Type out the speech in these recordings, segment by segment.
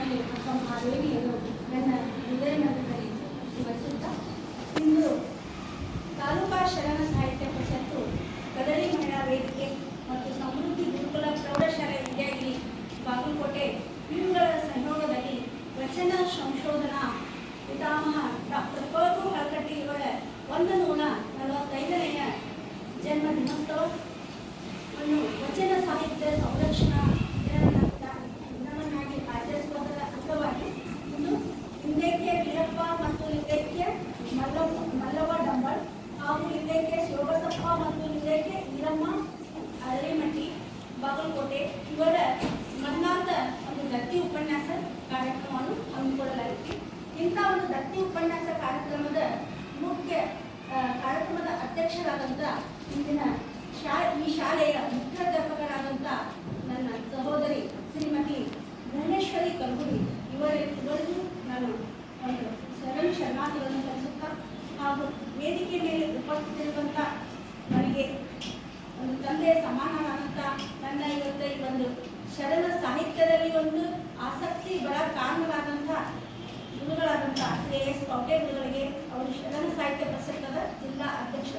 ನನಗೆ ಆ ದೇವಿಯನ್ನು ನನ್ನ ಹೃದಯದಲ್ಲಿ ಸ್ಮರಿಸುತ್ತಾ ಇಂದು ತಾಲೂಕಾ ಶರಣ ಸಾಹಿತ್ಯ ಪರಿಷತ್ತು ಕದಳಿ ಮಹಿಳಾ ವೇದಿಕೆ ಮತ್ತು ಸಮೃದ್ಧಿ ಗುರುಕುಲ ಪ್ರೌಢಶಾಲೆ ವಿದ್ಯಾಗಿರಿ ಬಾಗಲಕೋಟೆ ಇವುಗಳ ಸಹಯೋಗದಲ್ಲಿ ವಚನ ಸಂಶೋಧನಾ ಪಿತಾಮಹ ಡಾಕ್ಟರ್ ಪಗು ಹಳಕಟ್ಟಿ ಇವರ 145ನೇ ಜನ್ಮ ದಿನೋತ್ಸವವನ್ನು ವಚನ ಸಾಹಿತ್ಯ ಸಂರಕ್ಷಣಾ ದಿನವನ್ನಾಗಿ ಆಚರಿಸುವುದರ ಅಂಗವಾಗಿ ಇಂದು ಲಿಂಗೈಕ್ಯ ವೀರಪ್ಪ ಮತ್ತು ಲಿಂಗೈಕ್ಯ ಮಲ್ಲವ್ವ ಡಂಬಳ್ ಹಾಗೂ ಲಿಂಗೈಕ್ಯ ಶಿವಬಸಪ್ಪ ಮತ್ತು ಲಿಂಗೈಕ್ಯ ಈರಮ್ಮ ಅರಳಿಮಟ್ಟಿ ಬಾಗಲಕೋಟೆ ಇವರ ಸ್ಮರಣಾರ್ಥ ಒಂದು ದತ್ತಿ ಉಪನ್ಯಾಸ ಕಾರ್ಯಕ್ರಮವನ್ನು ಹಮ್ಮಿಕೊಳ್ಳಲಾಗಿದೆ. ಇಂಥ ಒಂದು ದತ್ತಿ ಉಪನ್ಯಾಸ ಕಾರ್ಯಕ್ರಮದ ಅಧ್ಯಕ್ಷರಾದಂಥ ಇಂದಿನ ಈ ಶಾಲೆಯ ಮುಖ್ಯಾಧ್ಯಾಪಕರಾದಂಥ ನನ್ನ ಸಹೋದರಿ ಶ್ರೀಮತಿ ಭುವನೇಶ್ವರಿ ಕಲ್ಗುಡಿ ಇವರಿಗೂ ನಾನು ಒಂದು ಶರಣಾರ್ಥಿಗಳನ್ನು ಸಲ್ಲಿಸುತ್ತಾ ಹಾಗೂ ವೇದಿಕೆ ಮೇಲೆ ಉಪಸ್ಥಿತಿರುವಂಥ ನನಗೆ ಒಂದು ತಂದೆಯ ಸಮಾನವಾದಂಥ ನನ್ನ ಇವತ್ತು ಈ ಒಂದು ಶರಣ ಸಾಹಿತ್ಯದಲ್ಲಿ ಒಂದು ಆಸಕ್ತಿ ಬರ ಕಾರಣವಾದಂಥ ಗುರುಗಳಾದಂಥ ಶ್ರೀ ಎಸ್ ಕೌಟೆ ಗುರುಗಳಿಗೆ ಅವರು ಶರಣ ಸಾಹಿತ್ಯ ಪರಿಷತ್ತದ ಜಿಲ್ಲಾ ಅಧ್ಯಕ್ಷ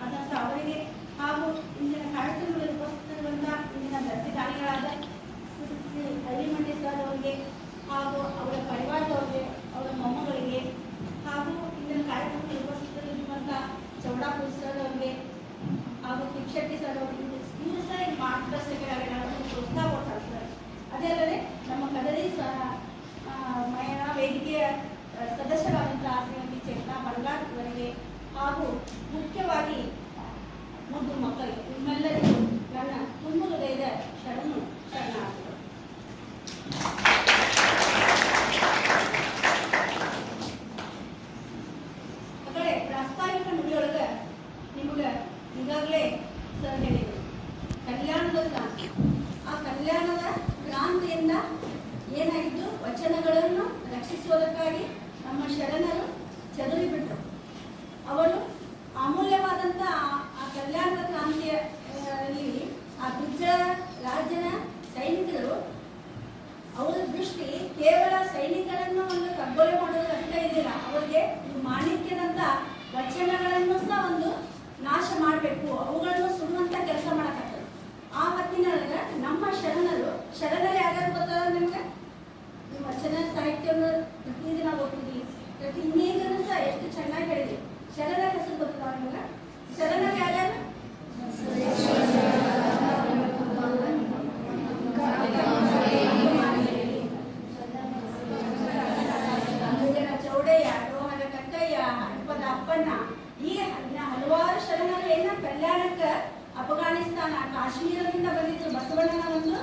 ಆದಂಥ ಅವರಿಗೆ ಹಾಗೂ ಇಂದಿನ ಕಾರ್ಯಕ್ರಮದಲ್ಲಿ ಉಪಸ್ಥಿತಿರುವಂಥ ಇಂದಿನ ದತ್ತಿದಾನಿಗಳಾದ ಶ್ರೀ ಅರಳಿಮಟ್ಟಿ ಸರ್ ಅವರಿಗೆ ಹಾಗೂ ಅವರ ಪರಿವಾರದವರಿಗೆ ಅವರ ಮೊಮ್ಮಗಳಿಗೆ ಹಾಗೂ ಇಂದಿನ ಕಾರ್ಯಕ್ರಮದಲ್ಲಿ ಉಪಸ್ಥಿತರಿರುವಂಥ ಚೌಡಾಪುರ ಸರ್ ಅವರಿಗೆ ಹಾಗೂ ಕಿಕ್ಷಟ್ಟಿ ಸರ್ ಅವರಿಗೆ ಇವರು ಸಹ ಮಾರ್ಗದರ್ಶಕರಾಗಿ ನಾವು ಪ್ರೋತ್ಸಾಹ ಕೊಡ್ತಾರೆ ಸರ್. ಅದೇ ಅಲ್ಲದೆ ನಮ್ಮ ಕದಳಿ ಮಹಿಳಾ ವೇದಿಕೆಯ ಸದಸ್ಯರಾದಂಥ ಶ್ರೀಮತಿ ಚೇತನಾ ಬಲ್ಗಾರ್ ಇವರಿಗೆ ಹಾಗೂ ಮುಖ್ಯವಾಗಿ ಮುದ್ದು ಮಕ್ಕಳಿಗೆ ನಿಮ್ಮೆಲ್ಲರಿಗೂ ನನ್ನ ತುಂಬ ಹೃದಯದ ಶರಣಾರ್ಥಿಗಳು. ಆ ಕಡೆ ಪ್ರಾಸ್ತಾವಿಕ ನುಡಿಯೊಳಗೆ ನಿಮಗೆ ಈಗಾಗಲೇ ಸರ್ ಹೇಳಿದರು ಕಲ್ಯಾಣದ ಕ್ರಾಂತಿ. ಆ ಕಲ್ಯಾಣದ ಕ್ರಾಂತಿಯಿಂದ ಏನಾಗಿತ್ತು, ವಚನಗಳನ್ನು ರಕ್ಷಿಸುವುದಕ್ಕಾಗಿ ನಮ್ಮ ಶರಣರು ಚದುರಿಬಿಟ್ರು. ಅವರು ಅಮೂಲ್ಯವಾದಂಥ ಆ ಕಲ್ಯಾಣದ ಕ್ರಾಂತಿಯಲ್ಲಿ ಆ ಗುಜ್ಜರ ರಾಜನ ಸೈನಿಕರು ಅವರ ದೃಷ್ಟಿ ಕೇವಲ ಸೈನಿಕರನ್ನು ಒಂದು ಕಗ್ಗೊಲೆ ಮಾಡೋದು ಅಷ್ಟೇ ಇದ್ದಿಲ್ಲ, ಅವರಿಗೆ ಮಾಣಿಕ್ಯದಂಥ ವಚನಗಳನ್ನು ಸಹ ಒಂದು ನಾಶ ಮಾಡಬೇಕು, ಅವುಗಳನ್ನು ಸುಡುವಂಥ ಕೆಲಸ ಮಾಡಕತ್ತರು. ಆ ಹೊತ್ತಿನೊಳಗೆ ನಮ್ಮ ಶರಣರು ಯಾರು ಗೊತ್ತಾದ ನಿಮ್ಗೆ? ಈ ವಚನ ಸಾಹಿತ್ಯವನ್ನು ಪ್ರತಿದಿನ ಓದ್ತಿದ್ವಿ, ಪ್ರತಿ ಇನ್ನೇನು ಸಹ ಎಷ್ಟು ಚೆನ್ನಾಗಿ ಹೇಳಿದ್ವಿ. ಶರಣರ ಹೆಸರು ಗೊತ್ತದ ನಿಮ್ಗೆ? ಶರಣರು ಯಾರ್ಯಾರು? ಚೌಡಯ್ಯ, ರೋಹನ ಕಕ್ಕಯ್ಯ, ಹನುಪದ ಅಪ್ಪಣ್ಣ, ಈ ಹಲವಾರು ಶರಣರು ಏನ ಕಲ್ಯಾಣಕ್ಕೆ ಅಫ್ಘಾನಿಸ್ತಾನ ಕಾಶ್ಮೀರದಿಂದ ಬಂದಿದ್ರು. ಬಸವಣ್ಣನ ಒಂದು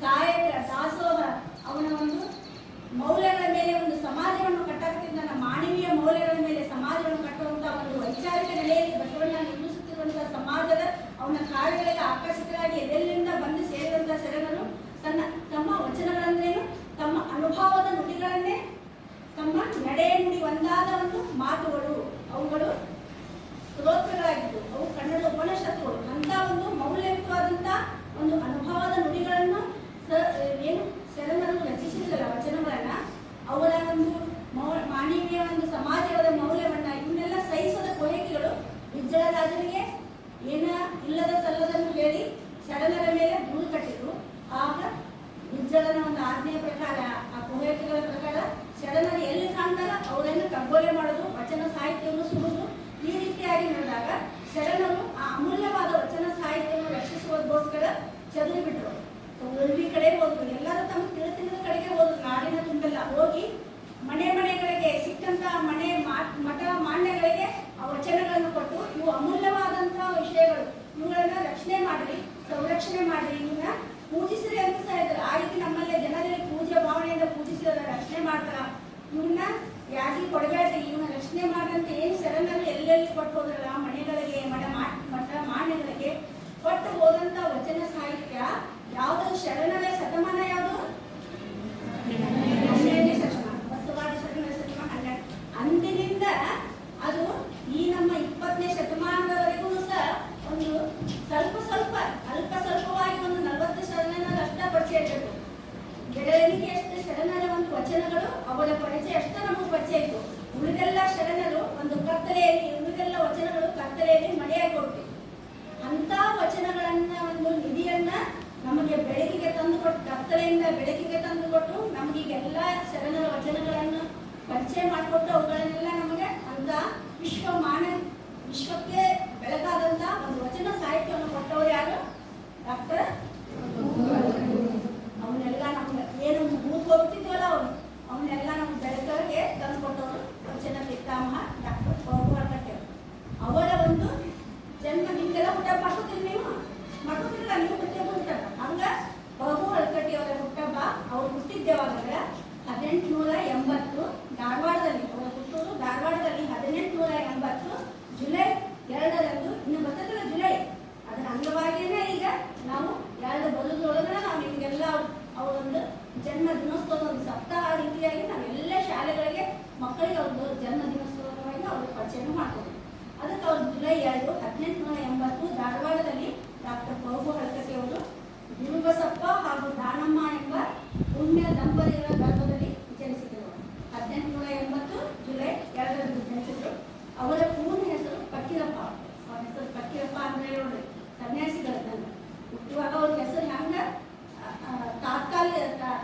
ಕಾಯಕ ದಾಸೋಹ, ಅವನ ಒಂದು ಮೌಲ್ಯಗಳ ಮೇಲೆ ಒಂದು ಸಮಾಜವನ್ನು ಕಟ್ಟುತ್ತಿದ್ದ ಮಾನವೀಯ ಮೌಲ್ಯಗಳ ಮೇಲೆ ಸಮಾಜವನ್ನು ಕಟ್ಟುವಂತಹ ಒಂದು ವೈಚಾರಿಕ ನೆಲೆಯಲ್ಲಿ ಬಸವಣ್ಣ ನಿರ್ಮಿಸುತ್ತಿರುವಂತಹ ಸಮಾಜದ ಅವನ ಕಾರ್ಯಗಳಿಗೆ ಆಕರ್ಷಿತರಾಗಿ ಎದೆಲ್ಲಿಂದ ಬಂದು ಸೇರಿದಂತಹ ಶರಣರು ತಮ್ಮ ವಚನಗಳಂದ್ರೇನು, ತಮ್ಮ ಅನುಭವದ ನುಡಿಗಳನ್ನೇ ತಮ್ಮ ನಡೆ ನುಡಿ ಒಂದಾದ ಒಂದು ಮಾತುಗಳು, ಅವುಗಳು ಸ್ತೋತ್ರಗಳಾಗಿದ್ದು, ಅವು ಕನ್ನಡ ಉಪನಿಷತ್ತುಗಳು. ಅಂತ ಒಂದು ಮೌಲ್ಯಯುತವಾದಂಥ ಒಂದು ಅನುಭವದ ನುಡಿಗಳನ್ನು ಏನು ಶರಣರು ರಚಿಸಿದ್ರಲ್ಲ ವಚನಗಳನ್ನ, ಅವರ ಒಂದು ಮಾನವೀಯ ಒಂದು ಸಮಾಜದ ಮೌಲ್ಯವನ್ನ ಇವನ್ನೆಲ್ಲ ಸಹಿಸದ ಕೊಯಕಿಗಳು ವಿಜ್ಜಳ ರಾಜನಿಗೆ ಏನ ಇಲ್ಲದ ಸಲ್ಲದನ್ನು ಹೇಳಿ ಶರಣರ ಮೇಲೆ ಧೂಳು ಕಟ್ಟಿದ್ರು. ಆಗ ವಿಜ್ಜಳನ ಒಂದು ಆಜ್ಞೆಯ ಪ್ರಕಾರ, ಆ ಕೊಯಕಿಗಳ ಪ್ರಕಾರ ಶರಣರು ಎಲ್ಲಿ ಕಾಣ್ತಾರ ಅವರನ್ನು ಕಗ್ಗೊಲೆ ಮಾಡೋದು, ವಚನ ಸಾಹಿತ್ಯವನ್ನು ಸುಡುವುದು, ಈ ರೀತಿಯಾಗಿ ನಡೆದಾಗ ಶರಣರು ಆ ಅಮೂಲ್ಯವಾದ ವಚನ ಸಾಹಿತ್ಯವನ್ನು ರಕ್ಷಿಸುವುದಕ್ಕೋಸ್ಕರ ಚದುರಿ ಬಿಟ್ಟರು. ಉಳ್ವಿ ಕಡೆ ಹೋದ್ರು, ಎಲ್ಲರೂ ತಮ್ಮ ತಿಳಿದ ಕಡೆಗೆ ಹೋದ್ರು. ನಾಡಿನ ತುಂಬೆಲ್ಲ ಹೋಗಿ ಮನೆಗಳಿಗೆ ಸಿಕ್ಕಂತಹ ಮಠ ಮಾನ್ಯಗಳಿಗೆ ಆ ವಚನಗಳನ್ನು ಕೊಟ್ಟು, ಇವು ಅಮೂಲ್ಯವಾದಂತಹ ವಿಷಯಗಳು, ಇವುಗಳನ್ನ ರಕ್ಷಣೆ ಮಾಡ್ರಿ, ಸಂರಕ್ಷಣೆ ಮಾಡ್ರಿ, ಇವನ್ನ ಪೂಜಿಸ್ರಿ ಅಂತ ಸಹ ಇದ್ರು. ಆ ರೀತಿ ನಮ್ಮಲ್ಲಿ ಜನರಲ್ಲಿ ಪೂಜೆ ಭಾವನೆಯಿಂದ ಪೂಜಿಸಿದ ರಕ್ಷಣೆ ಮಾಡ್ತಾರ. ಇವನ್ನ ಯಾರಿಗೆ ಕೊಡಬೇಡ್ರಿ, ಇವನ್ನ ರಕ್ಷಣೆ ಮಾಡಂತ ಏನು ಶರಣರು ಎಲ್ಲೆಲ್ಲಿ ಕೊಟ್ಟು ಹೋದ್ರಲ್ಲ, ಮನೆಗಳಿಗೆ ಮಠ ಮಾನ್ಯಗಳಿಗೆ ಕೊಟ್ಟು ಹೋದಂತ ವಚನ ಸಾಹಿತ್ಯ ಯಾವುದು? ಶರಣರ ಶತಮಾನ ಯಾವುದು? 12ನೇ ಶತಮಾನ, ಬಸವಾದಿ ಶರಣರ ಶತಮಾನ 12. ಅಂದಿನಿಂದ ಅದು ಈ ನಮ್ಮ 20ನೇ ಶತಮಾನದವರೆಗೂ ಸಹ ಒಂದು ಅಲ್ಪ ಸ್ವಲ್ಪವಾಗಿ ಒಂದು 40 ಶರಣರ ಅಷ್ಟ ಪರಿಚಯ ಇರಬೇಕು. ಬೆಳವಣಿಗೆ ಎಷ್ಟು ಶರಣರ ನಮಗೆ ಬೆಳಕಿಗೆ ತಂದುಕೊಟ್ಟು, ಕತ್ತಲೆಯಿಂದ ಬೆಳಕಿಗೆ ತಂದುಕೊಟ್ಟು ನಮಗೀಗೆಲ್ಲ ಶರಣರ ವಚನಗಳನ್ನು ಪರಿಚಯ ಮಾಡಿಕೊಟ್ಟು ಅವುಗಳನ್ನೆಲ್ಲ ನಮಗೆ ಅಂತ ವಿಶ್ವಕ್ಕೆ ಬೆಳಕಾದಂತ ಒಂದು ವಚನ ಸಾಹಿತ್ಯವನ್ನು ಕೊಟ್ಟವರು ಯಾರು? ಡಾಕ್ಟರ್. ಅವನ್ನೆಲ್ಲ ನಮ್ಗೆ ಏನು ಮೂರು ಹೋಗ್ತಿದ್ವಲ್ಲ ಅವನ್ನೆಲ್ಲ ನಮ್ಗೆ ಬೆಳಕಿಗೆ ತಂದುಕೊಟ್ಟವರು ವಚನ ಪಿತಾಮಹ ಡಾಕ್ಟರ್ ಪೌರ್ವರ್ಕಟ್ಟೆ. ಅವರ ಒಂದು ಜನ್ಮ ನಿಮ್ಗೆಲ್ಲ ಹುಟ್ಟಹಬ್ಬ ಮಾಡ್ಕೋತೀರಿ, ಮಾಡ್ಕೋತಿರಲ್ಲ, ನೀವು ಹುಟ್ಟಹಬ್ಬ ಹುಟ್ಟಹಬ್ಬ ಹಂಗ ಬಹು ಹಳಕಟ್ಟಿ ಅವರ ಹುಟ್ಟಹಬ್ಬ. ಅವ್ರು ಹುಟ್ಟಿದ್ದೇವಾಗಂದ್ರೆ 1880 ಧಾರವಾಡದಲ್ಲಿ. ಅವರ ಹುಟ್ಟೂರು ಧಾರವಾಡದಲ್ಲಿ 1880 ಜುಲೈ 2ರಂದು. ಇನ್ನು ಬರ್ತದಲ್ಲ ಜುಲೈ, ಅದರ ಅಂಗವಾಗಿಯೇ ಈಗ ನಾವು 2 ಬರೋದ್ರೊಳಗಡೆ ನಾವು ನಿಮಗೆಲ್ಲ ಅವರೊಂದು ಜನ್ಮ ದಿನೋತ್ಸವದ ಒಂದು ಸಪ್ತಾಹ ರೀತಿಯಾಗಿ ನಾವೆಲ್ಲ ಶಾಲೆಗಳಿಗೆ ಮಕ್ಕಳಿಗೆ ಅವ್ರದ್ದು ಜನ್ಮ ದಿನೋತ್ಸವವಾಗಿ ಅವ್ರ ಪರಿಚಯ ಮಾಡ್ತೀವಿ. ಅದಕ್ಕೆ ಅವರು ಜುಲೈ 2, 1880 ಧಾರವಾಡದಲ್ಲಿ ಡಾಕ್ಟರ್ ಪೌರ್ವ ಹಳಕಟ್ಟಿ ಅವರು ಗುರುಬಸಪ್ಪ ಹಾಗೂ ದಾನಮ್ಮ ಎಂಬ ಪುಣ್ಯ ದಂಪತಿಗಳ ಗರ್ಭದಲ್ಲಿ ಜನಿಸಿದರು. 1880 ಜುಲೈ 2ರಂದು ಜನಿಸಿದರು. ಅವರ ಪೂರ್ಣ ಹೆಸರು ಫಕೀರಪ್ಪ. ಅವರ ಹೆಸರು ಫಕೀರಪ್ಪ ಅಂದ್ರೆ ನೋಡ್ರಿ, ಸನ್ಯಾಸಿಗಳನ್ನ ಹುಟ್ಟುವಾಗ ಅವ್ರ ಹೆಸರು ಹಂಗ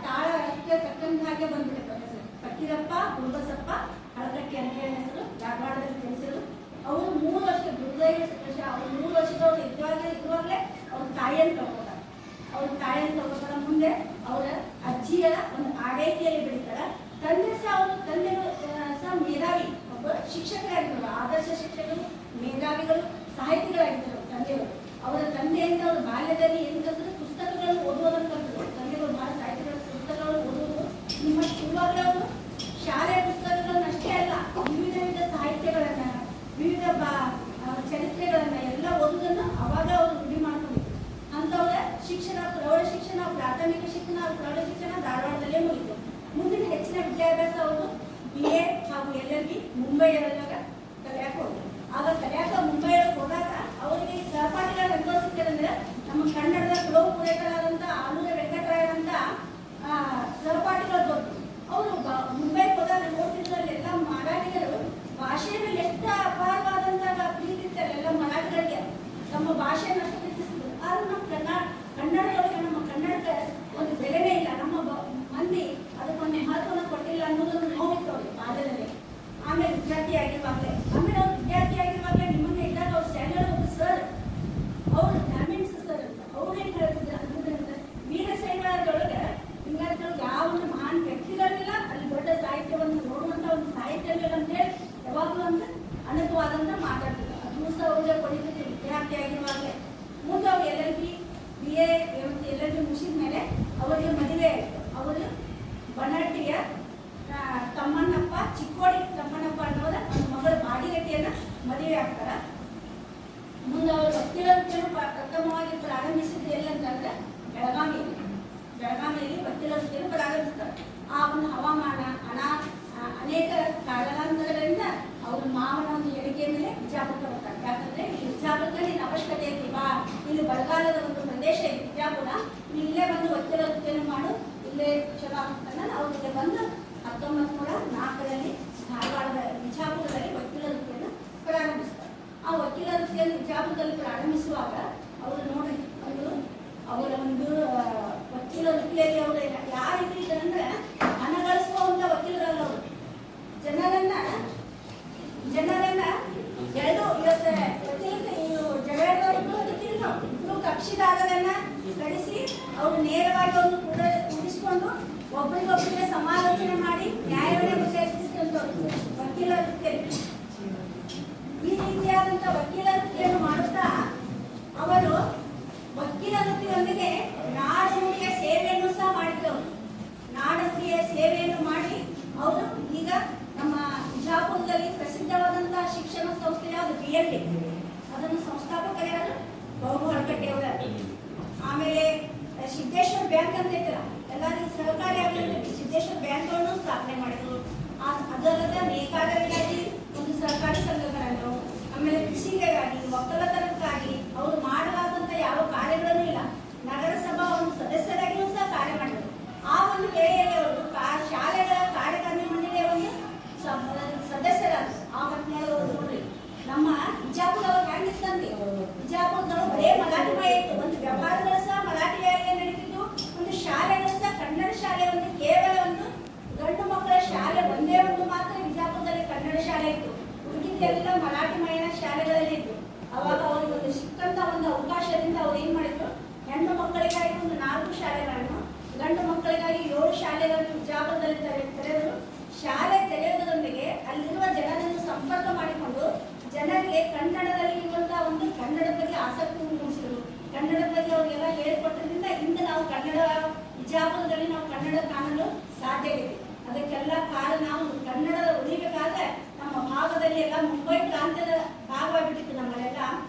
ತಾಳಕ್ಕೆ ತಕ್ಕಂತ ಹಾಗೆ ಬಂದ್ಬಿಟ್ಟು ಹೆಸರು ಫಕೀರಪ್ಪ ಗುರುಬಸಪ್ಪ ಹಳಕಟ್ಟಿ ಅಂತ ಹೇಳಿ ಹೆಸರು. ಧಾರವಾಡದಲ್ಲಿ ಜನಿಸಿದರು. ಅವರು 3 ವರ್ಷ ಅವ್ರು 3 ವರ್ಷದವ್ರು ಇರುವಾಗಲೇ ಅವ್ರ ತಾಯಿಯನ್ನು ತಗೋತಾರೆ. ಅವ್ರ ತಾಯಿಯನ್ನು ತಗೋತಾರ. ಮುಂದೆ ಅವರ ಅಜ್ಜಿಯ ಒಂದು ಆರೈಕೆಯಲ್ಲಿ ಬೆಳೀತಾರ. ತಂದೆ ಸಹ ಮೇಧಾವಿ, ಒಬ್ಬ ಶಿಕ್ಷಕರಾಗಿದ್ದರು, ಆದರ್ಶ ಶಿಕ್ಷಕರು, ಮೇಧಾವಿಗಳು, ಸಾಹಿತಿಗಳಾಗಿದ್ದರು ತಂದೆಯವರು. ಅವರ ತಂದೆಯಿಂದ ಅವರು ಬಾಲ್ಯದಲ್ಲಿ ಏನು ಕಲಿತರು? ಪುಸ್ತಕಗಳನ್ನು ಓದುವುದನ್ನು ಕಲಿತರು. ತಂದೆಗಳು ಬಹಳ ಸಾಹಿತಿಗಳ ಪುಸ್ತಕಗಳನ್ನು ಓದುವುದು. ನಿಮ್ಮ ಇವಾಗಲೇ ಅವರು ಶಾಲೆಯ ಪುಸ್ತಕಗಳನ್ನಷ್ಟೇ ಅಲ್ಲ, ವಿವಿಧ ಸಾಹಿತ್ಯಗಳನ್ನ, ವಿವಿಧ ಚರಿತ್ರೆಗಳನ್ನ ಎಲ್ಲ ಓದುವುದನ್ನು ಅವಾಗ ಅವರು ರೂಢಿ ಮಾಡ್ಕೊಂಡಿದ್ರು. ಅಂತವರ ಶಿಕ್ಷಣ, ಪ್ರೌಢ ಶಿಕ್ಷಣ, ಪ್ರಾಥಮಿಕ ಶಿಕ್ಷಣ, ಪ್ರೌಢ ಶಿಕ್ಷಣ ಧಾರವಾಡದಲ್ಲೇ ಮುಗಿತು. ಮುಂದಿನ ಹೆಚ್ಚಿನ ವಿದ್ಯಾಭ್ಯಾಸ ಅವರು BA ಹಾಗೂ LLB ಮುಂಬೈಯೊಳಗ ಕಲಿಯಾಕೆ ಹೋದ್ರು. ಆಗ ಕಲಿಯಾಕ ಮುಂಬೈಯೊಳಗೆ ಹೋದಾಗ ಅವರಿಗೆ ಸಹಪಾಠಿಗಳ ಅನುಭವ ಸಿಕ್ಕದಂದ್ರೆ ನಮ್ಮ ಕನ್ನಡದ ಕುಲವು ಪೂರೈಕರಾದಂಥ ಆಲೂರ ವೆಂಕಟರಾಯರಂತ ಸಹಪಾಠಿಗಳು ಬಂದರು. ಅವರು ಮುಂಬೈಗೆ ಹೋದಾಗ ನೋಡ್ತಿದ್ರಲ್ಲಿ ಎಲ್ಲ ಮರಾಠಿಗರು ಭಾಷೆಯ ಮೇಲೆ ಎಷ್ಟು ಅಪಾರವಾದಂತಹ ಪ್ರೀತಿ ಇರ್ತಾರೆ ಎಲ್ಲ ಮರಾಠಿಗಳಿಗೆ. ನಮ್ಮ ಭಾಷೆಯನ್ನು ಅಷ್ಟು ಪ್ರೀತಿಸಿದ್ರು. ಆದ್ರೆ ನಮ್ಮ ಕನ್ನಡದೊಳಗೆ ನಮ್ಮ ಕನ್ನಡಕ್ಕೆ ಒಂದು ಬೆಲೆನೇ ಇಲ್ಲ. ನಮ್ಮ ಮಂದಿ ಅದಕ್ಕೊಂದು ಮಹತ್ವನ ಕೊಟ್ಟಿಲ್ಲ ಅನ್ನೋದನ್ನು ನೋಡಿತ್ತು ಅವ್ರಿಗೆ ಬಾಲ್ಯದಲ್ಲಿ. ಆಮೇಲೆ ವಿದ್ಯಾರ್ಥಿ ಆಗಿರುವಾಗಲೇ ನಿಮ್ಮನ್ನೇ ಇದ್ದಾಗ ಅವ್ರು ಸ್ಟ್ಯಾಂಡರ್ಡ್ ಒಬ್ಬರು ಸರ್, ಅವರು ಗ್ರಾಮೀಣ್ ಸರ್ ಅಂತ ಅವ್ರು ಏನು ಹೇಳ್ತಿದ್ರು ವೀರ ಶೈವದೊಳಗೆ ಹಿಂಗಾದೊಳಗೆ ಯಾವ ಒಂದು ಮಹಾನ್ ವ್ಯಕ್ತಿಗಳಿಲ್ಲ, ಅಲ್ಲಿ ದೊಡ್ಡ ಸಾಹಿತ್ಯವನ್ನು ನೋಡುವಂಥ ಒಂದು ಸಾಹಿತ್ಯಗಳು ಅಂತೇಳಿ ಯಾವಾಗಲೂ ಅಂತ ಅನಂತವಾದಂತ ಮಾತಾಡ್ತಿದ್ರು. ಅದನ್ನು ಸಹ ಅವ್ರಿಗೆ ಪಡಿತಿದ್ರು ವಿದ್ಯಾರ್ಥಿ ಆಗಿರುವಾಗಲೇ. ಮುಂದೆ ಅವ್ರು LLB BA LLB ಮುಗಿಸಿದ ಮೇಲೆ ಅವರಿಗೆ ಮದುವೆ ಆಯಿತು. ಅವರು ಬನಹಟ್ಟಿಯ ತಮ್ಮಣ್ಣಪ್ಪ, ಚಿಕ್ಕೋಡಿ ತಮ್ಮಣ್ಣಪ್ಪ ಅನ್ನೋದ ಒಂದು ಮಗಳು ಭಾಗೀರಥಿಯನ್ನ ಮದುವೆ ಆಗ್ತಾರ. ಮುಂದೆ ಅವರು ವಕೀಲವೃತ್ತಿಯನ್ನು ಪ್ರಥಮವಾಗಿ ಪ್ರಾರಂಭಿಸಿದ್ದು ಎಲ್ಲಂತಂದ್ರೆ ಬೆಳಗಾವಿಯಲ್ಲಿ ವಕೀಲವೃತ್ತಿಯನ್ನು ಪ್ರಾರಂಭಿಸ್ತಾರೆ. ಆ ಒಂದು ಹವಾಮಾನ ಅನೇಕ ಕಾರಣಾಂತರಗಳಿಂದ ಅವ್ರ ಮಾವನ ಒಂದು ಹೇಳಿಕೆ ಮೇಲೆ ಬಿಜಾಪುರಕ್ಕೆ ಬರ್ತಾರೆ. ಯಾಕಂದ್ರೆ ಈ ಬಿಜಾಪುರದಲ್ಲಿ ಅವಶ್ಯಕತೆ ಐತಿ, ಇಲ್ಲಿ ಬರಗಾಲದ ಒಂದು ಪ್ರದೇಶ ಇದೆ ಬಿಜಾಪುರ, ಇಲ್ಲೇ ಬಂದು ವಕೀಲ ವೃತ್ತಿಯನ್ನು ಮಾಡು, ಇಲ್ಲೇ ಚಲೋ ಆಗ್ತಾನೆ. ಅವ್ರಿಗೆ ಬಂದು 1904ರಲ್ಲಿ ಧಾರವಾಡದ ಬಿಜಾಪುರದಲ್ಲಿ ವಕೀಲ ವೃತ್ತಿಯನ್ನು ಪ್ರಾರಂಭಿಸ್ತಾರೆ. ಆ ವಕೀಲ ವೃತ್ತಿಯನ್ನು ಬಿಜಾಪುರದಲ್ಲಿ ಪ್ರಾರಂಭಿಸುವಾಗ ಅವರು ನೋಡಿ ಅವರ ಒಂದು ವಕೀಲ ವೃತ್ತಿಯಲ್ಲಿ ಅವರು ಯಾವ ರೀತಿ ಇದ್ದಂದ್ರೆ ಹಣ ಗಳಿಸುವಂತ ವಕೀಲರಲ್ಲ. ಅವರು ಜನರನ್ನ ಎರಡು ಜಗಳದವರು ಕಕ್ಷಿದಾರರನ್ನ ಕಳಿಸಿ ಅವರು ನೇರವಾಗಿ ಒಂದು ಕೂಡಿಸಿಕೊಂಡು ಒಬ್ಬರಿಗೊಬ್ಬರಿಗೆ ಸಮಾಲೋಚನೆ ಮಾಡಿ ನ್ಯಾಯವನ್ನೇ ಬಗೆಹರಿಸಿದಂಥವ್ರು ವಕೀಲ ವೃತ್ತಿಯಲ್ಲಿ. ಈ ರೀತಿಯಾದಂಥ ವಕೀಲ ವೃತ್ತಿಯನ್ನು ಮಾಡುತ್ತಾ ಅವರು ವಕೀಲ ವೃತ್ತಿಯೊಂದಿಗೆ ನಾಡನುಡಿಯ ಸೇವೆಯನ್ನು ಸಹ ಮಾಡಿದವರು. ನಾಡನುಡಿಯ ಸೇವೆಯನ್ನು ಮಾಡಿ ಅವರು ಈಗ ನಮ್ಮ ಬಿಜಾಪುರದಲ್ಲಿ ಪ್ರಸಿದ್ಧವಾದಂತಹ ಶಿಕ್ಷಣ ಸಂಸ್ಥೆ ಯಾವುದು BLD, ಅದನ್ನು ಸಂಸ್ಥಾಪಕರು ಯಾರು? ಬಹು ಹಳಕಟ್ಟಿ ಅವರ. ಆಮೇಲೆ ಸಿದ್ದೇಶ್ವರ ಬ್ಯಾಂಕ್ ಅಂತ ಐತಲ್ಲ, ಎಲ್ಲರಿಗೂ ಸಹಕಾರಿ ಆಗಲಿ ಸಿದ್ದೇಶ್ವರ ಬ್ಯಾಂಕ್ಗಳನ್ನು ಸ್ಥಾಪನೆ ಮಾಡಿದ್ರು. ಅದಲ್ಲದೆ ನೇಕಾರರಿಗಾಗಿ ಒಂದು ಸಹಕಾರಿ ಸಂಘಗಳನ್ನು, ಆಮೇಲೆ ಕೃಷಿಗಾಗಿ, ಒಕ್ಕಲತನಕ್ಕಾಗಿ ಅವರು ಮಾಡಲಾದಂಥ ಯಾವ ಕಾರ್ಯಗಳೂ ಇಲ್ಲ. ನಗರಸಭಾ ಒಂದು ಸದಸ್ಯರಾಗಿಯೂ ಸಹ ಕಾರ್ಯ ಮಾಡಿದರು. ಆ ಒಂದು ವೇಳೆಯಲ್ಲಿ ಅವರು ಶಾಲೆಗಳ ಕಾರ್ಯಕಾರಿ ಮಂಡಳಿಯ ಒಂದು ಸದಸ್ಯರಾದರು. ಆ ಹೊತ್ತಿನೊಳಗೆ ನೋಡ್ರಿ ನಮ್ಮ ಬಿಜಾಪುರದವ್ರು ಹೆಂಗಿತ್ತಂತೆ, ಬಿಜಾಪುರದವ್ರು ಬರೇ ಮರಾಠಿ ಮಯ ಇತ್ತು. ಒಂದು ವ್ಯವಹಾರಗಳು ಸಹ ಮರಾಠಿಯಾಗಿ ನಡೀತಿತ್ತು. ಎಲ್ಲ ಮರಾಠಿಮಯನ ಶಾಲೆಗಳಲ್ಲಿ ಇದ್ರು. ಅವಾಗ ಅವ್ರಿಗೆ ಒಂದು ಸಿಕ್ಕಂತ ಒಂದು ಅವಕಾಶದಿಂದ ಅವ್ರು ಏನ್ ಮಾಡಿದ್ರು, ಹೆಣ್ಣು ಮಕ್ಕಳಿಗಾಗಿ ಒಂದು 4 ಶಾಲೆಗಳನ್ನು, ಗಂಡು ಮಕ್ಕಳಿಗಾಗಿ 7 ಶಾಲೆಗಳನ್ನು ವಿಜಾಪುರದಲ್ಲಿ ತೆರೆದರು. ಶಾಲೆ ತೆರೆಯುವುದರೊಂದಿಗೆ ಅಲ್ಲಿರುವ ಜನರನ್ನು ಸಂಪರ್ಕ ಮಾಡಿಕೊಂಡು ಜನರಿಗೆ ಕನ್ನಡದಲ್ಲಿ ಇರುವಂತಹ ಒಂದು ಕನ್ನಡದ ಬಗ್ಗೆ ಆಸಕ್ತಿ ಮೂಡಿಸಿದರು. ಕನ್ನಡದ ಬಗ್ಗೆ ಅವರಿಗೆಲ್ಲ ಹೇಳಿಕೊಟ್ಟದ್ರಿಂದ ಇಂದು ನಾವು ಕನ್ನಡ ವಿಜಾಪುರದಲ್ಲಿ ನಾವು ಕನ್ನಡ ಕಾಣಲು ಸಾಧ್ಯವಿದೆ. ಅದಕ್ಕೆಲ್ಲ ಕಾರಣ ನಾವು ಕನ್ನಡದ ಉಳಿಬೇಕಾದ್ರೆ ನಮ್ಮ ಭಾಗದಲ್ಲಿ ಎಲ್ಲ ಮುಂಬೈ ಪ್ರಾಂತ್ಯದ ಭಾಗವಾಗಿಬಿಟ್ಟಿತ್ತು. ನಮ್ಮಲ್ಲೆಲ್ಲ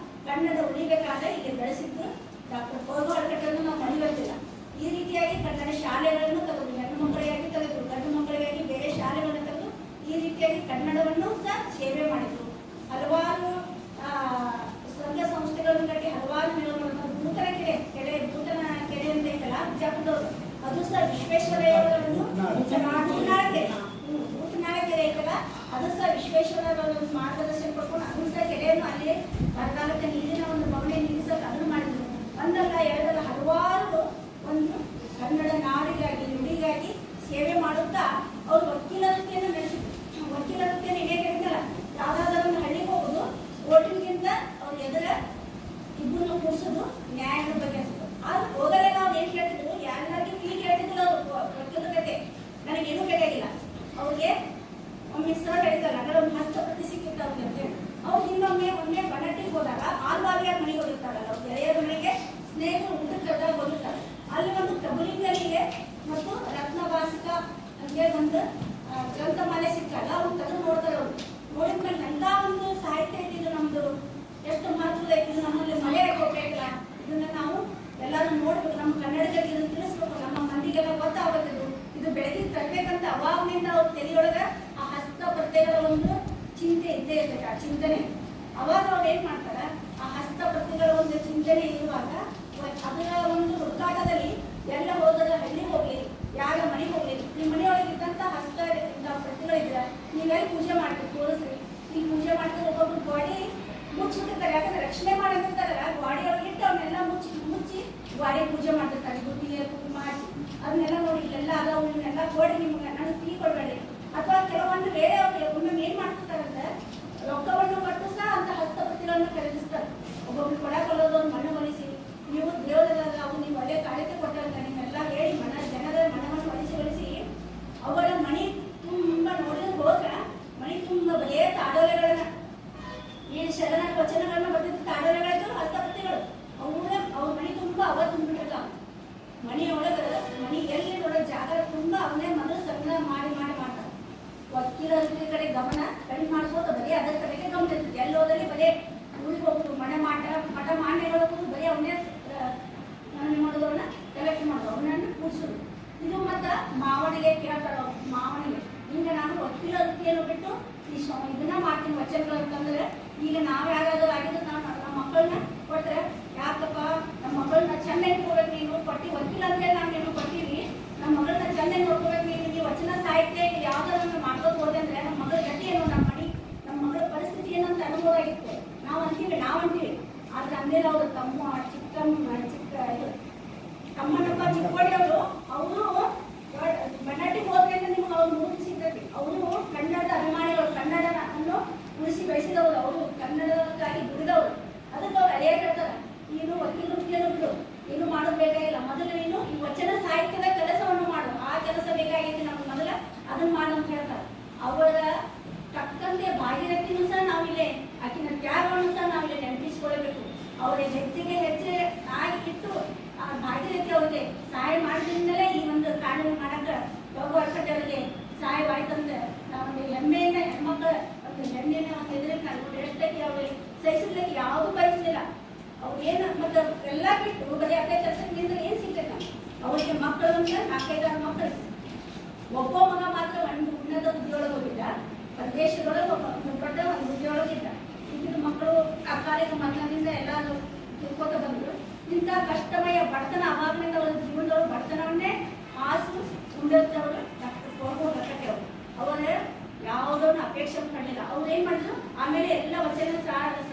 ಕನ್ನಡ ಉಳಿಬೇಕಾದ್ರೆ ಇಲ್ಲಿ ಬೆಳೆಸಿದ್ದು ಡಾಕ್ಟರ್ ಕೋರ್ವಾಡ್ಕಟ್ಟನ್ನು ನಾವು ಮರೆಯುವಂತಿಲ್ಲ. ಈ ರೀತಿಯಾಗಿ ಕನ್ನಡ ಶಾಲೆಗಳನ್ನು ತೆಗೆದು ಹೆಣ್ಣು ಮಕ್ಕಳಿಗಾಗಿ ತೆಗೆದು, ಗಂಡು ಮಕ್ಕಳಿಗಾಗಿ ಬೇರೆ ಶಾಲೆಗಳನ್ನು ತೆಗೆದು ಈ ರೀತಿಯಾಗಿ ಕನ್ನಡವನ್ನು ಸಹ ಸೇವೆ ಮಾಡಿದ್ರು. ಹಲವಾರು ಸಂಘ ಸಂಸ್ಥೆಗಳನ್ನು ಕಟ್ಟಿ ಹಲವಾರು ನೂತನ ಕೆರೆ ಅಂತ ಐತಲ್ಲ ವಿಜಾಪುರದವರು, ಅದು ಸಹ ವಿಶ್ವೇಶ್ವರಯ್ಯ ಅವರನ್ನು ನೂತನಾಳ ಕೆರೆ ಐತಲ್ಲ ಅದು ಸಹ ವಿಶ್ವೇಶ್ವರಯ್ಯ ಅವರ ಮಾರ್ಗದರ್ಶನ ಪಡ್ಕೊಂಡು ಅದನ್ನು ಸಹ ಕೆರೆಯನ್ನು ಅಲ್ಲಿ ಬರಗಾಲಕ್ಕೆ ನೀರಿನ ಒಂದು ಬವಣೆ ನಿಲ್ಲಿಸಲು ಅದನ್ನು ಮಾಡಿದ್ರು. ಒಂದಲ್ಲ ಎರಡಲ್ಲ ಹಲವಾರು ಒಂದು ಕನ್ನಡ ನಾಡಿಗಾಗಿ ನುಡಿಗಾಗಿ ಸೇವೆ ಮಾಡುತ್ತಾ ಅವರು ವಕೀಲ ವೃತ್ತಿಯನ್ನು ನಡೆಸಿದ್ರು. ವಕೀಲ ವೃತ್ತಿಯನ್ನು ಹೇಗೆ ಹೇಳಿದಲ್ಲ, ಯಾವುದಾದ್ರೂ ಒಂದು ಹಳ್ಳಿಗೆ ಹೋಗುದು, ಓಟಿಗಿಂತ ಅವ್ರ ಎದುರ ಇಬ್ಬರನ್ನು ಕೂರಿಸೋದು, ನ್ಯಾಯದ ಬಗ್ಗೆ ಆದ್ರೆ ಹೋಗಲೇ ನಾವು ಏನ್ ಕೇಳ್ತಿದ್ರು, ಯಾರಿಗಾದ್ರೂ ಫೀ ಕೇಳ್ತಿದ್ರು. ಅವ್ರು ವಕೀಲ ಕತೆ ನನಗೇನು ಬೇಕಾಗಿಲ್ಲ. ಅವ್ರಿಗೆ ಒಮ್ಮೆ ಸರ್ ಹೇಳಿದಲ್ಲ ಒಂದು ಹಸ್ತಪ್ರತಿ ಸಿಕ್ಕಿತ್ತು ಅವ್ರಿಗೆ ಅಂತ ಹೇಳಿ, ಅವ್ರು ಒಮ್ಮೆ ಬನ್ನಟ್ಟಿಗೆ ಹೋದಾಗ ಆಲ್ವಾಲಿಯಾರ ಮನೆಗೆ ಹೋಗಿರ್ತಾರಲ್ಲ, ಅವ್ರ ಗೆಳೆಯರ ಮನೆಗೆ ಸ್ನೇಹಿತರು ಊಟಕ್ಕೆ ಹೋಗಿರ್ತಾರೆ. ಅಲ್ಲಿ ಒಂದು ಪ್ರಭುಲಿಂಗನಿಗೆ ಮತ್ತು ರತ್ನವಾಸಿಕ ಅಂತೇಳಿ ಒಂದು ಗ್ರಂಥಮಾಲೆ ಸಿಕ್ಕಲ್ಲ, ಅವ್ರು ತೆಗೆದು ನೋಡ್ತಾರೆ. ಅವ್ರು ನೋಡಿದ್ಮೇಲೆ ಎಲ್ಲ ಒಂದು ಸಾಹಿತ್ಯ ಇದ್ದಿದ್ದು ನಮ್ದು ಎಷ್ಟು ಮಹತ್ವದ ಇದು ನಮ್ಮಲ್ಲಿ ಮಳೆ ಕೊಟ್ಟಿಲ್ಲ, ಇದನ್ನ ನಾವು ಎಲ್ಲರೂ ನೋಡ್ಬೇಕು, ನಮ್ಮ ಕನ್ನಡದಲ್ಲಿ ಇದನ್ನು ತಿಳಿಸ್ಬೇಕು, ನಮ್ಮ ಮಂದಿಗೆಲ್ಲ ಗೊತ್ತಾಗಬೇಕು, ಇದು ಬೆಳಗ್ಗೆ ತರಬೇಕಂತ ಅವಾಗಲಿಂದ ಅವ್ರ ತಲೆಯೊಳಗ ಆ ಹಸ್ತ ಪ್ರತ್ಯಯಗಳ ಒಂದು ಚಿಂತೆ ಇದ್ದೇ ಇರ್ತೈತೆ. ಆ ಚಿಂತನೆ ಅವಾಗ ಅವ್ರು ಏನ್ ಮಾಡ್ತಾರ, ಆ ಹಸ್ತ ಪ್ರತ್ಯಯಗಳ ಒಂದು ಚಿಂತನೆ ಇರುವಾಗ ಅದರ ಒಂದು ಹುಡುಕಾಟದಲ್ಲಿ ಎಲ್ಲ ಹೋದರೆ ಹಳ್ಳಿ ಹೋಗ್ಲಿ, ಯಾರ ಮನೆಗೆ ಹೋಗ್ಲಿ, ನಿಮ್ಮ ಮನೆಯೊಳಗೆ ಇದ್ದಂತ ಹಸ್ತ ಪ್ರತಿಗಳಿದ್ರೆ ನೀವೆಲ್ಲಿ ಪೂಜೆ ಮಾಡ್ತೀವಿ ತೋರಿಸ್ರಿ. ಈ ಪೂಜೆ ಮಾಡ್ತಾರೆ ಒಬ್ಬೊಬ್ರು ಗಾಡಿ ಮುಚ್ಚಿಬಿಟ್ಟಿರ್ತಾರೆ, ಯಾಕಂದ್ರೆ ರಕ್ಷಣೆ ಮಾಡಂತಿರ್ತಾರಲ್ಲ, ಗಾಡಿ ಒಳಗೆ ಇಟ್ಟು ಅವನ್ನೆಲ್ಲ ಮುಚ್ಚಿ ಗಾಡಿ ಪೂಜೆ ಮಾಡ್ತಿರ್ತಾರೆ. ಗುಡ್ಡಿಗೆ ಕುಂಕುಮ ಹಚ್ಚಿ ಅದನ್ನೆಲ್ಲ ನೋಡಿ ಇಲ್ಲೆಲ್ಲ ಅದಾವು, ಇವನ್ನೆಲ್ಲ ಕೊಡಿ, ನಿಮ್ಗೆ ನನಗೆ ಟೀ ಕೊಡಬೇಡಿ. ಅಥವಾ ಕೆಲವೊಂದು ಬೇರೆ ಅವ್ರು ಒಮ್ಮೆ ಏನ್ ಮಾಡ್ತಿರ್ತಾರಂದ್ರೆ ರೊಕ್ಕವನ್ನು ಕೊಟ್ಟು ಸಹ ಅಂತ ಹಸ್ತಪ್ರತಿಗಳನ್ನು ಖರೀದಿಸ್ತಾರೆ. ಒಬ್ಬೊಬ್ರು ಕೊಡಕೊಳ್ಳೋದು ಮಣ್ಣು ಒಲಿಸಿ, ನೀವು ದೇವರಲ್ಲ ಅವು ನೀವು ಒಳ್ಳೆ ಕಾಣಿಕೆ ಕೊಟ್ಟಂತ ನಿಮ್ಮೆಲ್ಲ ಹೇಳಿ ಜನರ ಮನವನ್ನು ಒಲಿಸಿ ಅವಳ ಮಣಿ ತುಂಬ ನೋಡಿದ್ರೆ ಹೋದ್ರೆ ಮಣಿ ತುಂಬ ಬರೇ ತಾಡೋಲೆಗಳನ್ನ, ಏನು ಶರಣ ವಚನಗಳನ್ನ ಬರ್ತಿದ್ದು ತಾಡೋಲೆಗಳಿದ್ದು ಹಸ್ತಪ್ರತಿಗಳು, ಅವ್ರ ಮಣಿ ತುಂಬ ಅವ ತುಂಬಿಟ್ಟಿಲ್ಲ. ಮನೆಯೊಳಗೆ ಮಣಿ ಎಲ್ಲಿ ನೋಡೋ ಜಾಗ ತುಂಬ ಅವನ್ನೇ ಮೊದಲು ಸಂಗ್ರಹ ಮಾಡಿ ಮಾಡ್ತಾರೆ. ವಕೀಲರ ಕಡೆ ಗಮನ ಕಡಿಮೆ ಮಾಡಿಸೋದು ಬರೀ ಅದರ ಕಡೆಗೆ ಗಮನ ಇರ್ತದೆ. ಎಲ್ಲೋದಲ್ಲಿ ಬರೀ ಊರಿಗೆ ಹೋಗುದು, ಮಠ ಮಾನ್ಯಗಳು ಬರೀ ಅವನ್ನೇ ಮಾಡೋದವ್ರನ್ನ ಕಲೆಕ್ಟ್ ಮಾಡೋದು, ಅವನನ್ನು ಕೂಡಿಸೋದು. ಇದು ಮತ್ತು ಮಾವನಿಗೆ ಕೇಳ್ತಾರ, ಮಾವನಿಗೆ ಹಿಂಗೆ ನಾನು ವಕೀಲ ವೃತ್ತಿಯನ್ನು ಬಿಟ್ಟು ಇದನ್ನ ಮಾಡ್ತೀನಿ ವಚನಗಳು ಅಂತಂದ್ರೆ, ಈಗ ನಾವು ಯಾರಾದ್ರೂ ಆಗಿದ್ದು ನಮ್ಮ ಮಕ್ಕಳನ್ನ ಕೊಟ್ರೆ, ಯಾಕಪ್ಪ ನಮ್ಮ ಮಕ್ಕಳನ್ನ ಚೆಂದ ಇಟ್ಕೋಬೇಕು, ನೀನು ಕೊಟ್ಟಿ ವಕೀಲ ಅಂತೇಳಿ ನಾವು ನೀನು ಕೊಟ್ಟಿವಿ, ನಮ್ಮ ಮಗಳನ್ನ ಚೆಂದ ನೋಡ್ಕೋಬೇಕು, ನೀನು ವಚನ ಸಾಹಿತ್ಯ ಯಾವ್ದಾರ ಮಾಡ್ಕೋದು ಹೋದೆ ಅಂದ್ರೆ ನಮ್ಮ ಮಗಳ ಗತಿ ಏನು, ನಮ್ಮ ಮಗಳ ಪರಿಸ್ಥಿತಿ ಏನಂತ ಅನುಭವ ಆಗಿತ್ತು. ನಾವು ಅಂತೀವಿ ಆದ್ರೆ ಅಂದೇಲಿ ಅವರು ತಮ್ಮನಪ್ಪ ಚಿಕ್ಕೋಡಿ ಅವರು ಬಣ್ಣಾಟಿಗೆ ಹೋದ್ರೆ ನಿಮ್ಗೆ ಅವ್ರು ಮೂರ್ತಿ ಸಿಗ್ತೈತಿ. ಅವರು ಕನ್ನಡದ ಅಭಿಮಾನಿಗಳು, ಕನ್ನಡವನ್ನು ಉಳಿಸಿ ಬೆಳೆಸಿದವರು, ಅವರು ಕನ್ನಡಕ್ಕಾಗಿ ದುಡಿದವರು. ಅದಕ್ಕೆ ಅವ್ರು ಅದೇ ಹೇಳ್ತಾರೆ, ನೀನು ವಕೀಲ ವೃತ್ತಿಯನ್ನು ಬಿಡು, ಏನು ಮಾಡೋದು ಬೇಕಾಗಿಲ್ಲ, ಮೊದಲು ನೀನು ಈ ವಚನ ಸಾಹಿತ್ಯದ ಕೆಲಸವನ್ನು ಮಾಡು, ಆ ಕೆಲಸ ಬೇಕಾಗಿತ್ತು ನಮ್ಗೆ ಮೊದಲ ಅದನ್ನ ಮಾಡು ಅಂತ ಹೇಳ್ತಾರೆ. ಅವರ ತಕ್ಕಂತೆ ಭಾಗೀರಥಿನೂ ಸಹ ನಾವಿಲ್ಲೇ ಆಕಿನ ತ್ಯಾಗವನ್ನು ಸಹ ನಾವಿಲ್ಲೇ ನೆನಪಿಸಿಕೊಳ್ಳಬೇಕು. ಅವರ ಹೆಜ್ಜೆಗೆ ಹೆಜ್ಜೆ ಆಗಿಟ್ಟು ಆ ಭಾಗೀರಥಿ ಅವ್ರಿಗೆ ಸಹಾಯ ಮಾಡಿದ್ರಿಂದಲೇ ಈ ಒಂದು ಕಾನೂನು ಮಾಡಕ್ಕೆ ಅವರಿಗೆ ಸಹಾಯವಾಯ್ತಂದ್ರೆ ನಾವೊಂದು ಹೆಮ್ಮೆಯಿಂದ ಹೆಣ್ಮಕ್ಳ ಒಂದು ಹೆಮ್ಮೆಯನ್ನು ಒಂದು ಎದುರಿಗೆ ನಾವು ಎಷ್ಟಕ್ಕೆ ಅವ್ರಿಗೆ ಸಹಿಸಲಿಕ್ಕೆ ಯಾವುದು ಬಯಸಲಿಲ್ಲ. ಅವ್ರು ಏನು ಮತ್ತೆ ಎಲ್ಲ ಬಿಟ್ಟು ಬರೀ ಅದೇ ಕೆಲಸದಿಂದ ಏನು ಸಿಗ್ತೈತೆ ಅವರಿಗೆ ಮಕ್ಕಳು ಅಂದ್ರೆ 4-5 ಮಕ್ಕಳು. ಒಬ್ಬ ಮಗ ಮಾತ್ರ ಒಂದು ಉನ್ನತ ಹುದ್ದೆಯೊಳಗೆ ಹೋಗಿದ್ದ, ಪ್ರದೇಶದೊಳಗೆ ಒಂದು ದೊಡ್ಡ ಒಂದು ಹುದ್ದೆಯೊಳಗಿದ್ದ. ಈಗಿನ ಮಕ್ಕಳು ಅಕಾಲಿಕ ಮರಣದಿಂದ ಎಲ್ಲರೂ ತಿಳ್ಕೊತ ಬಂದರು. ಇಂಥ ಕಷ್ಟಮಯ ಬಡತನ ಅವಾಗಲಿಂದ ಅವರ ಜೀವನದವರು ಬಡತನವನ್ನೇ ಹಾಸು ಉಂಡವರು ಡಾಕ್ಟರ್ ಕೋರ್ವಾಡ್ಕಟ್ಟೆ ಅವರು. ಅವರ ಯಾವುದನ್ನು ಅಪೇಕ್ಷೆ ಮಾಡಲಿಲ್ಲ. ಅವ್ರು ಏನು ಮಾಡಿದ್ರು, ಆಮೇಲೆ ಎಲ್ಲ ವಚನ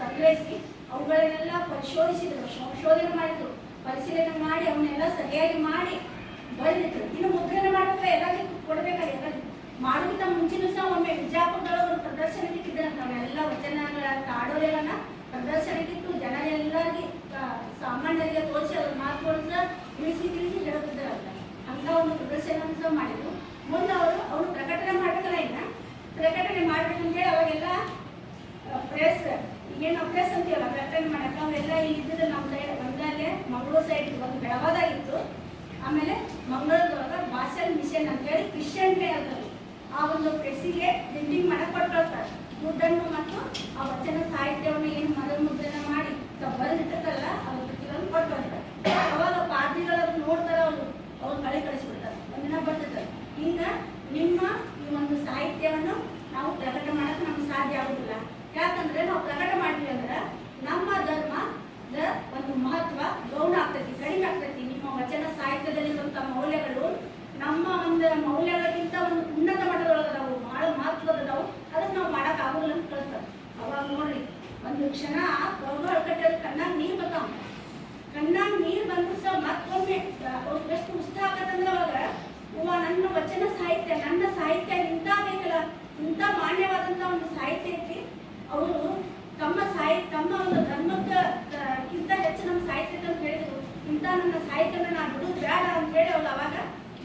ಸಂಗ್ರಹಿಸಿ ಅವುಗಳನ್ನೆಲ್ಲ ಪರಿಶೋಧಿಸಿದ್ರು, ಸಂಶೋಧನೆ ಮಾಡಿದ್ರು, ಪರಿಶೀಲನೆ ಮಾಡಿ ಅವನ್ನೆಲ್ಲ ಸರಿಯಾಗಿ ಮಾಡಿ ಬರೆದಿದ್ರು. ಇನ್ನು ಮುದ್ರಣೆ ಮಾಡುವಾಗ ಎಲ್ಲರಿಗೂ ಕೊಡಬೇಕಾಗಿ ಮಾಡೋದಕ್ಕಿಂತ ಮುಂಚೆನೂ ಸಹ ಒಮ್ಮೆ ವಿಜಾಪುರದೊಳಗೆ ಪ್ರದರ್ಶನಕ್ಕೆ ಇಟ್ಟಿದ್ರಂತ ಅವನ್ನೆಲ್ಲ ವಚನಗಳ ಕಾಡೋಲೆಗಳನ್ನ ಪ್ರದರ್ಶನಕ್ಕಿಟ್ಟು ಜನರೆಲ್ಲರಿಗೆ ಸಾಮಾನ್ಯರಿಗೆ ತೋರಿಸಿ ಅವ್ರ ಮಾತುಗಳನ್ನ ತಿಳಿಸಿ ಹೇಳುತ್ತಿದ್ದಾರಂತ. ಅಂತ ಒಂದು ಪ್ರದರ್ಶನ ಮಾಡಿದ್ರು. ಮುಂದೆ ಅವರು ಪ್ರಕಟಣೆ ಮಾಡ್ಬೇಕಲ್ಲ, ಇನ್ನ ಪ್ರಕಟಣೆ ಮಾಡ್ಬೇಕಂತೇಳಿ ಅವಾಗೆಲ್ಲ ಪ್ರೆಸ್ ಈಗೇನು ಪ್ರೆಸ್ ಅಂತೀವಲ್ಲ ಪ್ರಕಟಣೆ ಮಾಡಕ್ಕೆ ಅವೆಲ್ಲ ಇದ್ದಿದ್ದು ನಮ್ಮ ಸೈಡ್ ಒಂದಲ್ಲೇ ಮಂಗಳೂರು ಸೈಡ್ ಒಂದು ಬೆಳಗಾದಾಗಿತ್ತು. ಆಮೇಲೆ ಮಂಗಳೂರದೊಳಗೆ ಭಾಷಲ್ ಮಿಷನ್ ಅಂತೇಳಿ ಕ್ರಿಶ್ಚಿಯನ್ ಡೇ ಅಂತಲ್ಲಿ ಆ ಒಂದು ಪ್ರೆಸ್ಸಿಗೆ ಪ್ರಿಂಟಿಂಗ್ ಮಾಡಕ್ಕೆ ಕೊಟ್ಕೊಳ್ತಾರೆ. ದುಡ್ಡನ್ನು ಮತ್ತು ಆ ವಚನ ಸಾಹಿತ್ಯವನ್ನು ಏನು ಮುದ್ರಣ ಮಾಡಿ ಬರೆದಿಟ್ಟಲ್ಲ ಅವ್ರ ಕೃತಿಗಳನ್ನು ಕೊಟ್ಕೊಳ್ತಾರೆ. ಅವಾಗ ಪಾದ್ರಿಗಳನ್ನು ನೋಡ್ತಾರೆ, ಅವ್ರು ಕಳೆ ಕಳಿಸ್ಬಿಡ್ತಾರೆ, ಒಂದಿನ ಬರ್ತಿರ್ತಾರೆ. ಈಗ ನಿಮ್ಮ ಈ ಒಂದು ಸಾಹಿತ್ಯವನ್ನು ನಾವು ಪ್ರಕಟ ಮಾಡಕ್ಕೆ ನಮ್ಗೆ ಸಾಧ್ಯ ಆಗುದಿಲ್ಲ. ಯಾಕಂದ್ರೆ ನಾವು ಪ್ರಕಟ ಮಾಡಿದ್ವಿ ಅಂದ್ರೆ ನಮ್ಮ ಧರ್ಮದ ಒಂದು ಮಹತ್ವ ಗೌಣ ಆಗ್ತೈತಿ, ಕಡಿಮೆ ಆಗ್ತೈತಿ. ನಿಮ್ಮ ವಚನ ಸಾಹಿತ್ಯದಲ್ಲಿರುವಂತಹ ಮೌಲ್ಯಗಳು ನಮ್ಮ ಒಂದು ಮೌಲ್ಯಗಳಿಗಿಂತ ಒಂದು ಉನ್ನತ ಮಟ್ಟದೊಳಗದಾವು, ಬಹಳ ಮಹತ್ವದವು. ಅದಕ್ಕೆ ನಾವು ಮಾಡಕ್ ಆಗೋಲ್ಲ ಅಂತ ಕಳಿಸ್ತಾರೆ. ಅವಾಗ ನೋಡ್ರಿ ಒಂದು ಕ್ಷಣ ಕಟ್ಟದ ಕಣ್ಣಾಗ ನೀರು ಬರ್ತಾವ. ಕಣ್ಣಾಗ ನೀರು ಬಂದ್ರು ಸಹ ಮತ್ತೊಮ್ಮೆ ಅವ್ರಿಗೆ ಎಷ್ಟು ಉತ್ಸಾಹ ಆಗತ್ತಂದ್ರೆ ಅವಾಗ ನನ್ನ ವಚನ ಸಾಹಿತ್ಯ, ನನ್ನ ಸಾಹಿತ್ಯ ಇಂಥ ಬೇಕಲ್ಲ, ಇಂಥ ಮಾನ್ಯವಾದಂಥ ಒಂದು ಸಾಹಿತ್ಯ ಐತಿ. ಅವರು ತಮ್ಮ ಒಂದು ಧರ್ಮಕ್ಕಿಂತ ಹೆಚ್ಚು ನಮ್ಮ ಸಾಹಿತ್ಯ ಅಂತ ಹೇಳಿದ್ರು. ಇಂಥ ನನ್ನ ಸಾಹಿತ್ಯನ ನಾನು ಬಿಡುದು ಬೇಡ ಅಂತ ಹೇಳಿ ಅವ್ರು ಅವಾಗ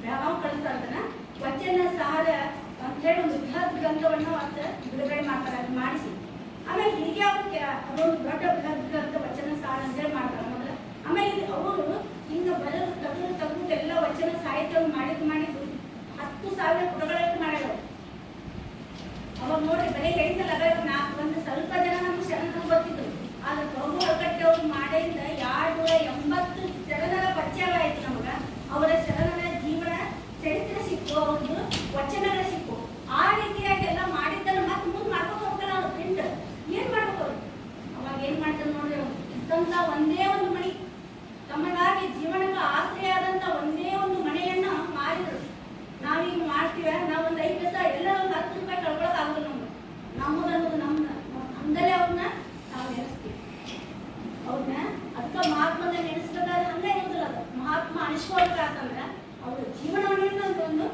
ಬೆಳಗಾವ್ ಕಳಿಸ್ತಾ ಇರ್ತಾನ. ವಚನ ಸಾರ ಅಂತ ಹೇಳಿ ಒಂದು ಬೃಹತ್ ಗ್ರಂಥವನ್ನು ಅವತ್ತು ಬಿಡುಗಡೆ ಮಾಡ್ತಾರೆ, ಅದು ಮಾಡಿಸಿ. ಆಮೇಲೆ ಹೀಗೆ ಅದೊಂದು ದೊಡ್ಡ ಬೃಹತ್ ಗ್ರಂಥ ವಚನ ಸಾರ ಅಂತೇಳಿ ಮಾಡ್ತಾರೆ ಮೊದಲು. ಆಮೇಲೆ ಅವರು ಹಿಂಗ ಬರೆದು ತೆಗೆದು ಎಲ್ಲ ವಚನ ಸಾಹಿತ್ಯವನ್ನು ಮಾಡಿದ್ದು 10,000 ಪುಟಗಳಷ್ಟು ಮಾಡ್ಯಾರ. ಅವಾಗ ನೋಡಿ ಬರೀ ಹೇಳಿದ್ದಲ್ಲ, ಒಂದು ಸ್ವಲ್ಪ ಜನ ನಮ್ಗೆ ಶರಣರು ಬರ್ತಿದ್ರು. ಆದ್ರೆ ಪ್ರಭು ಹೊರಕಟ್ಟೆ ಅವ್ರು ಮಾಡಿದ 280 ಶರಣರ ಪರಿಚಯವಾಯಿತು ನಮಗ. ಅವರ ಶರಣರ ಜೀವನ ಚರಿತ್ರೆ ಸಿಕ್ಕು, ಅವ್ರದ್ದು ವಚನಗಳು ಸಿಕ್ಕು. ಆ ರೀತಿಯಾಗಿ ಎಲ್ಲ ಮಾಡಿದ್ದನ್ನು ಮತ್ತೆ ಮುಂದೆ ಮಾಡ್ಕೊಂಡು ಹೋಗ್ತಾರೆ. ಅವ್ರು ಪ್ರಿಂಟ್ ಏನ್ ಮಾಡ್ಬೇಕು ಅವ್ರು? ಅವಾಗ ಏನ್ ಮಾಡ್ತಾರೆ ನೋಡ್ರಿ, ಅವ್ರು ಇದ್ದಂತ ಒಂದೇ ಒಂದು ಮನೆ, ತಮಗಾಗಿ ಜೀವನಕ್ಕೆ ಆಶ್ರಯ ಆದಂತ ಒಂದೇ ಒಂದು ಮನೆಯನ್ನ ಮಾರಿದ್ರು. ನಾವೀಗ ಮಾಡ್ತೀವ, ನಾವೊಂದು 5 ಪೈಸಾ ಎಲ್ಲ ಒಂದು 10 ರೂಪಾಯಿ ಕಳ್ಕೊಳಕ್ ಆಗೋದು ನಮ್ಗೆ. ನಮ್ಮದನ್ನೋದು ನಮ್ದಲ್ಲೇ ಅವ್ರನ್ನ ನಾವು ನೆನೆಸ್ತೀವಿ. ಅವ್ರನ್ನ ಅದಕ್ಕೆ ಮಹಾತ್ಮನ ನೆನೆಸ್ಬೇಕಾದ್ರೆ ಹಂಗೆ ಇರೋದಿಲ್ಲ. ಅದು ಮಹಾತ್ಮ ಅನಿಸ್ಕೊಳ್ಬೇಕಂದ್ರೆ ಅವ್ರ ಜೀವನವನ್ನು ಒಂದು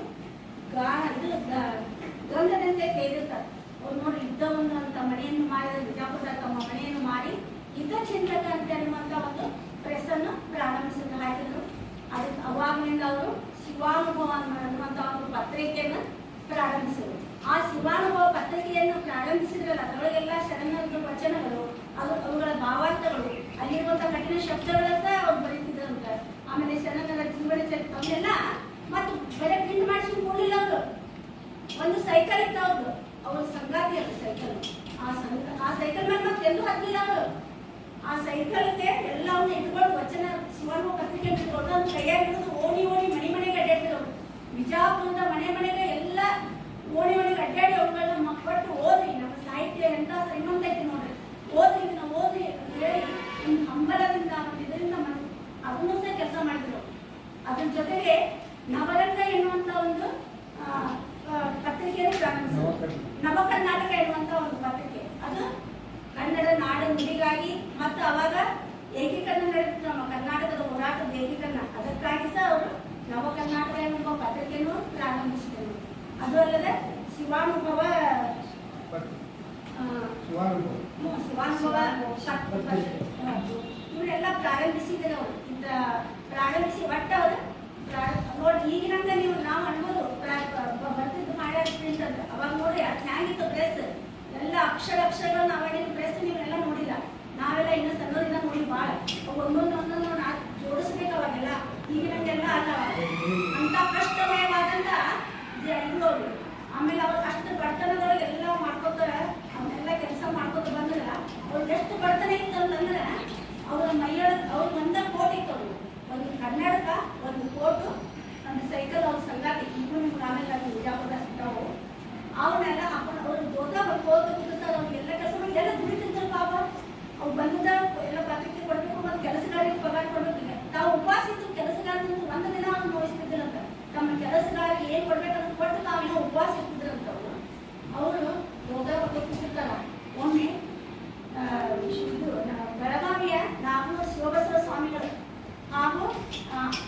ಗಂಧದಂತೆ ಕೈದಿರ್ತಾರೆ. ಅವ್ರು ನೋಡಿ ಯುದ್ಧ ಒಂದು ಅಂತ ಮನೆಯನ್ನು ಮಾಡಿದ ವಿಜಾಪುರ ತಮ್ಮ ಮನೆಯನ್ನು ಮಾರಿ ಯುದ್ಧ ಚಿಂತಕ ಅಂತ ಅನ್ನುವಂಥ ಒಂದು ಪ್ರೆಸ್ ಅನ್ನು ಪ್ರಾರಂಭಿಸಿದ್ರು, ಹಾಕಿದ್ರು. ಅದಕ್ಕೆ ಅವಾಗಲಿಂದ ಅವರು ಶಿವಾನುಭವ ಅನ್ನುವಂಥ ಒಂದು ಪತ್ರಿಕೆಯನ್ನು ಪ್ರಾರಂಭಿಸಿದರು. ಆ ಶಿವಾನುಭವ ಪತ್ರಿಕೆಯನ್ನು ಪ್ರಾರಂಭಿಸಿದ್ರಲ್ಲ, ಅದರೊಳಗೆಲ್ಲ ಶರಣರ ವಚನಗಳು, ಅವುಗಳ ಭಾವಾರ್ಥಗಳು, ಅಲ್ಲಿರುವಂಥ ಕಠಿಣ ಶಬ್ದಗಳನ್ನ ಅವ್ರು ಬರೀತಿದ್ರಂತ. ಆಮೇಲೆ ಶರಣರ ಜೀವನ ಚರಿತ್ರೆ ಅವನ್ನೆಲ್ಲ ಮತ್ತು ಬರೀ ಪ್ರಿಂಟ್ ಮಾಡಿಸಿ ಕೊಡಲಿಲ್ಲ. ಅವರು ಒಂದು ಸೈಕಲ್ ಇತ್ತು, ಅವ್ರ ಸಂಗಾತಿ ಅದು ಸೈಕಲ್. ಆ ಸೈಕಲ್ ಮೇಲೆ ಮತ್ತೆ ಎಲ್ಲೂ ಹತ್ತಲಿಲ್ಲ ಅವರು. ಆ ಸೈಕಲ್ಗೆ ಎಲ್ಲವನ್ನು ಇಟ್ಕೊಂಡು ವಚನ ಶಿವಾನುಭವ ಪತ್ರಿಕೆ ಬಿಟ್ಕೊಂಡು ಒಂದು ಕೈಯಾಗಿ ಹಿಡಿದು ಓಣಿ ಮನೆಗೆ ಅಡ್ಡಾಡ್ತಿದ್ರು. ವಿಜಾಪುರದ ಮನೆಗೆ ಎಲ್ಲ ಓಣಿ ಅಡ್ಡಾಡಿ ಅವುಗಳನ್ನ ಮಕ್ಕಳು ಓದ್ರಿ, ನಮ್ಮ ಸಾಹಿತ್ಯ ಎಂತ ಶ್ರೀಮಂತ ಐತಿ ನೋಡ್ರಿ, ಓದ್ರಿ ನಾವು ಓದ್ರಿ ಅಂತ ಹೇಳಿ ಒಂದು ಹಂಬಲದಿಂದ ಇದರಿಂದ ಅದನ್ನು ಸಹ ಕೆಲಸ ಮಾಡಿದ್ರು. ಅದ್ರ ಜೊತೆಗೆ ನವರಂಗ ಎನ್ನುವಂತ ಒಂದು ಪತ್ರಿಕೆಯನ್ನು ಪ್ರಾರಂಭಿಸಿದ್ರು. ನವಕರ್ನಾಟಕ ಎನ್ನುವಂತ ಒಂದು ಪತ್ರಿಕೆ, ಅದು ಕನ್ನಡ ನಾಡು ನುಡಿಗಾಗಿ ಮತ್ತು ಅವಾಗ ಏಕೀಕರಣ ನಡೆದಿತ್ತು, ನಮ್ಮ ಕರ್ನಾಟಕದ ಹೋರಾಟದ ಏಕೀಕರಣ. ಅದಕ್ಕಾಗಿ ಸಹ ಅವರು ನವಕರ್ನಾಟಕ ಎನ್ನುವ ಪತ್ರಿಕೆಯನ್ನು ಪ್ರಾರಂಭಿಸಿದರು. ಅದು ಅಲ್ಲದೆ ಶಿವಾನುಭವ ಇವರೆಲ್ಲ ಪ್ರಾರಂಭಿಸಿದ್ರು. ಅವರು ಪ್ರಾರಂಭಿಸಿ ಒಟ್ಟು ಅವರು ನೋಡಿ ಈಗಿನಂಗ ನಾವು ಅನ್ಬೋದು ಬರ್ತಿದ್ದು ಮಾಡ್ಯಾರ ಪ್ರಿಂಟ್ ಅಂತ. ಅವಾಗ ನೋಡಿ ಅದು ಹ್ಯಾಂಗಿತ್ತು ಪ್ರೆಸ್, ಎಲ್ಲ ಅಕ್ಷರಗಳನ್ನ ಅವಾಗಿನ ಪ್ರೆಸ್ ನೀವೆಲ್ಲ ನೋಡಿಲ್ಲ, ನಾವೆಲ್ಲ ಇನ್ನು ಸಣ್ಣದಿಂದ ನೋಡಿ ಭಾಳ ಒಂದೊಂದು ನಾವು ಜೋಡಿಸ್ಬೇಕು. ಅವಾಗೆಲ್ಲ ಈಗಿನಂಗೆಲ್ಲ ಅಲ್ಲ, ಅಂತ ಕಷ್ಟಮಯವಾದಂತ ಇರೋರು. ಆಮೇಲೆ ಅವ್ರು ಅಷ್ಟು ಬಡತನದೊಳಗೆ ಎಲ್ಲ ಮಾಡ್ಕೋತಾರ, ಅವನ್ನೆಲ್ಲ ಕೆಲಸ ಮಾಡ್ಕೋತ ಬಂದ್ರೆ ಅವ್ರಿಗೆ ಎಷ್ಟು ಬಡತನ ಇತ್ತು ಅಂತಂದ್ರೆ ಅವ್ರ ಮೈಯೊಳಗೆ ಅವ್ರಿಗೆ ಒಂದೇ ಕೋಟ್ ಇತ್ತು. ಅವ್ರು ಒಂದು ಕನ್ನಡಕ, ಒಂದು ಕೋಟು, ಒಂದು ಸೈಕಲ್, ಅವ್ರ ಸಂಗಾತಿ ಇಬ್ಬರು ನಿಮ್ಗೆ ಆಮೇಲೆ ಅದು ವಿಜಾಪುರ ಸಿಗ್ತಾವು. ಅವನ್ನೆಲ್ಲ ಹಾಕೊಂಡು ಅವ್ರು ದೊಡ್ಡ ಕೋತ ಕೂತಾರೆ. ಅವ್ರಿಗೆಲ್ಲ ಕೆಲಸ ಮಾಡಿ ಎಲ್ಲ ದುಡಿತಿರ್ತಾರೆ ಪಾಪ. ಅವ್ರು ಬಂದಿದ್ದ ಎಲ್ಲ ಪತ್ರಿಕೆ ಕೊಡಬೇಕು ಮತ್ತು ಕೆಲಸಗಾರರಿಗೆ ಪಗಾರ ಕೊಡಬೇಕಿಲ್ಲ. ತಾವು ಉಪವಾಸ ಇದ್ದು ಕೆಲಸಗಾರರು ಒಂದು ದಿನ ಅವ್ರು ನೋಯಿಸ್ತಿದ್ರಂತ. ನಮ್ಮ ಕೆಲಸಗಾರರಿಗೆ ಏನು ಕೊಡ್ಬೇಕಂತ ಕೊಟ್ಟು ತಾವೇನೋ ಉಪವಾಸ ಇರ್ತಿದ್ರಂತ. ಅವರು ದೊಡ್ಡ ಕೂತಿರ್ತಾರ. ಒಮ್ಮೆ ಬೆಳಗಾವಿಯ ನಾಗೂರು ಶಿವಬಸವ ಸ್ವಾಮಿಗಳು ಹಾಗೂ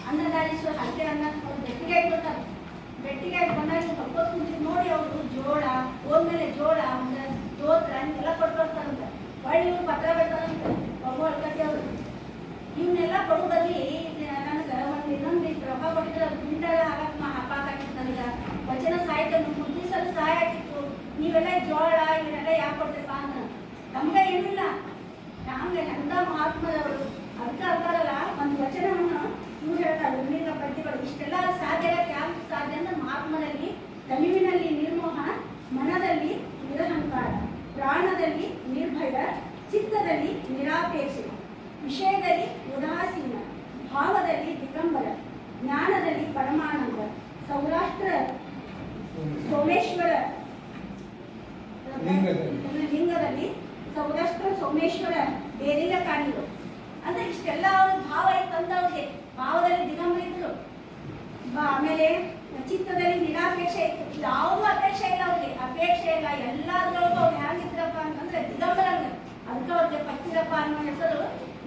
ಅನ್ನದಾರೀಶ್ವರ ಹಲ್ಕೆ ಅನ್ನ ಅವ್ರು ಬೆಟ್ಟಿಗಾಗಿ ಬರ್ತಾರೆ. ಬೆಟ್ಟಿಗಾಗಿ ಬಂದಾಗ ಹೊಕ್ಕೋತ್ ಕುಂತಿದ್ದು ನೋಡಿ ಅವರು ಜೋಳ ಹೋದ್ಮೇಲೆ ಜೋಳ, ಒಂದು ದೋತ್ರ, ಒಳ್ಳೆ ಇವ್ರು ಪತ್ರ ಬರ್ತಾರಂತ ಒಬ್ಬ ಅಳ್ಕಟ್ಟಿ ಅವರು ಇವನ್ನೆಲ್ಲ ಕೊಡೋದಲ್ಲಿ ನನಗೆ ಒಂದು ಇನ್ನೊಂದು ರೊಕ್ಕ ಕೊಟ್ಟಿದ್ರೆ ಕ್ವಿಂಟಲ್ ಹಾಕಾಕಿತ್ತು ನನಗೆ ವಚನ ಸಾಹಿತ್ಯ ಮುದ್ರಿಸಲು ಸಹಾಯ ಆಗಿತ್ತು. ನೀವೆಲ್ಲ ಜೋಳ ಇವನ್ನೆಲ್ಲ ಯಾಕೆ ಕೊಡ್ತೀರಪ್ಪ ಅಂತ ನಮ್ಗೆ ಏನಿಲ್ಲ. ನಮ್ಗೆ ಎಂಥ ಮಹಾತ್ಮದವರು ಅದಕ್ಕೆ ಅಂತಾರಲ್ಲ ಒಂದು ವಚನವನ್ನು ಇವ್ರು ಹೇಳ್ತಾರೆ ಉಳಿದ ಪದ್ಯಗಳು ಇಷ್ಟೆಲ್ಲ ಸಾಧ್ಯ ಯಾಕೆ ಸಾಧ್ಯ ಅಂದ್ರೆ ಮಹಾತ್ಮರಲ್ಲಿ ತನುವಿನಲ್ಲಿ ನಿರ್ಮೋಹ, ಮನದಲ್ಲಿ ನಿರಹಂಕಾರ, ಪ್ರಾಣದಲ್ಲಿ ನಿರ್ಭಯ, ಚಿತ್ತದಲ್ಲಿ ನಿರಾಪೇಕ್ಷೆ, ವಿಷಯದಲ್ಲಿ ಉದಾಸೀನ, ಭಾವದಲ್ಲಿ ದಿಗಂಬರ, ಜ್ಞಾನದಲ್ಲಿ ಪರಮಾನಂದ, ಸೌರಾಷ್ಟ್ರ ಸೋಮೇಶ್ವರ ಲಿಂಗದಲ್ಲಿ ಸೌರಾಷ್ಟ್ರ ಸೋಮೇಶ್ವರ ಬೇರೆಲ್ಲ ಕಾಣಿದ್ರು. ಅಂದ್ರೆ ಇಷ್ಟೆಲ್ಲ ಅವ್ರ ಭಾವ ಇತ್ತಂತ ಅವ್ರಿಗೆ ಭಾವದಲ್ಲಿ ದಿಗಂಬರ ಇದ್ರು. ಆಮೇಲೆ ಚಿತ್ತದಲ್ಲಿ ನಿರಾಪೇಕ್ಷೆ ಇತ್ತು. ಯಾವುದು ಅಪೇಕ್ಷೆ ಇಲ್ಲ ಅವ್ರಿಗೆ, ಅಪೇಕ್ಷೆ ಇಲ್ಲ. ಎಲ್ಲದ್ರೊಳಗೂ ಅವ್ರು ಹೇಗಿದ್ರಪ್ಪ ಅಂತಂದ್ರೆ ದಿಗಂಬರ. ಅದಕ್ಕೆ ಅವ್ರಿಗೆ ಪಕ್ಕಿರಪ್ಪ ಅನ್ನೋ ಹೆಸರು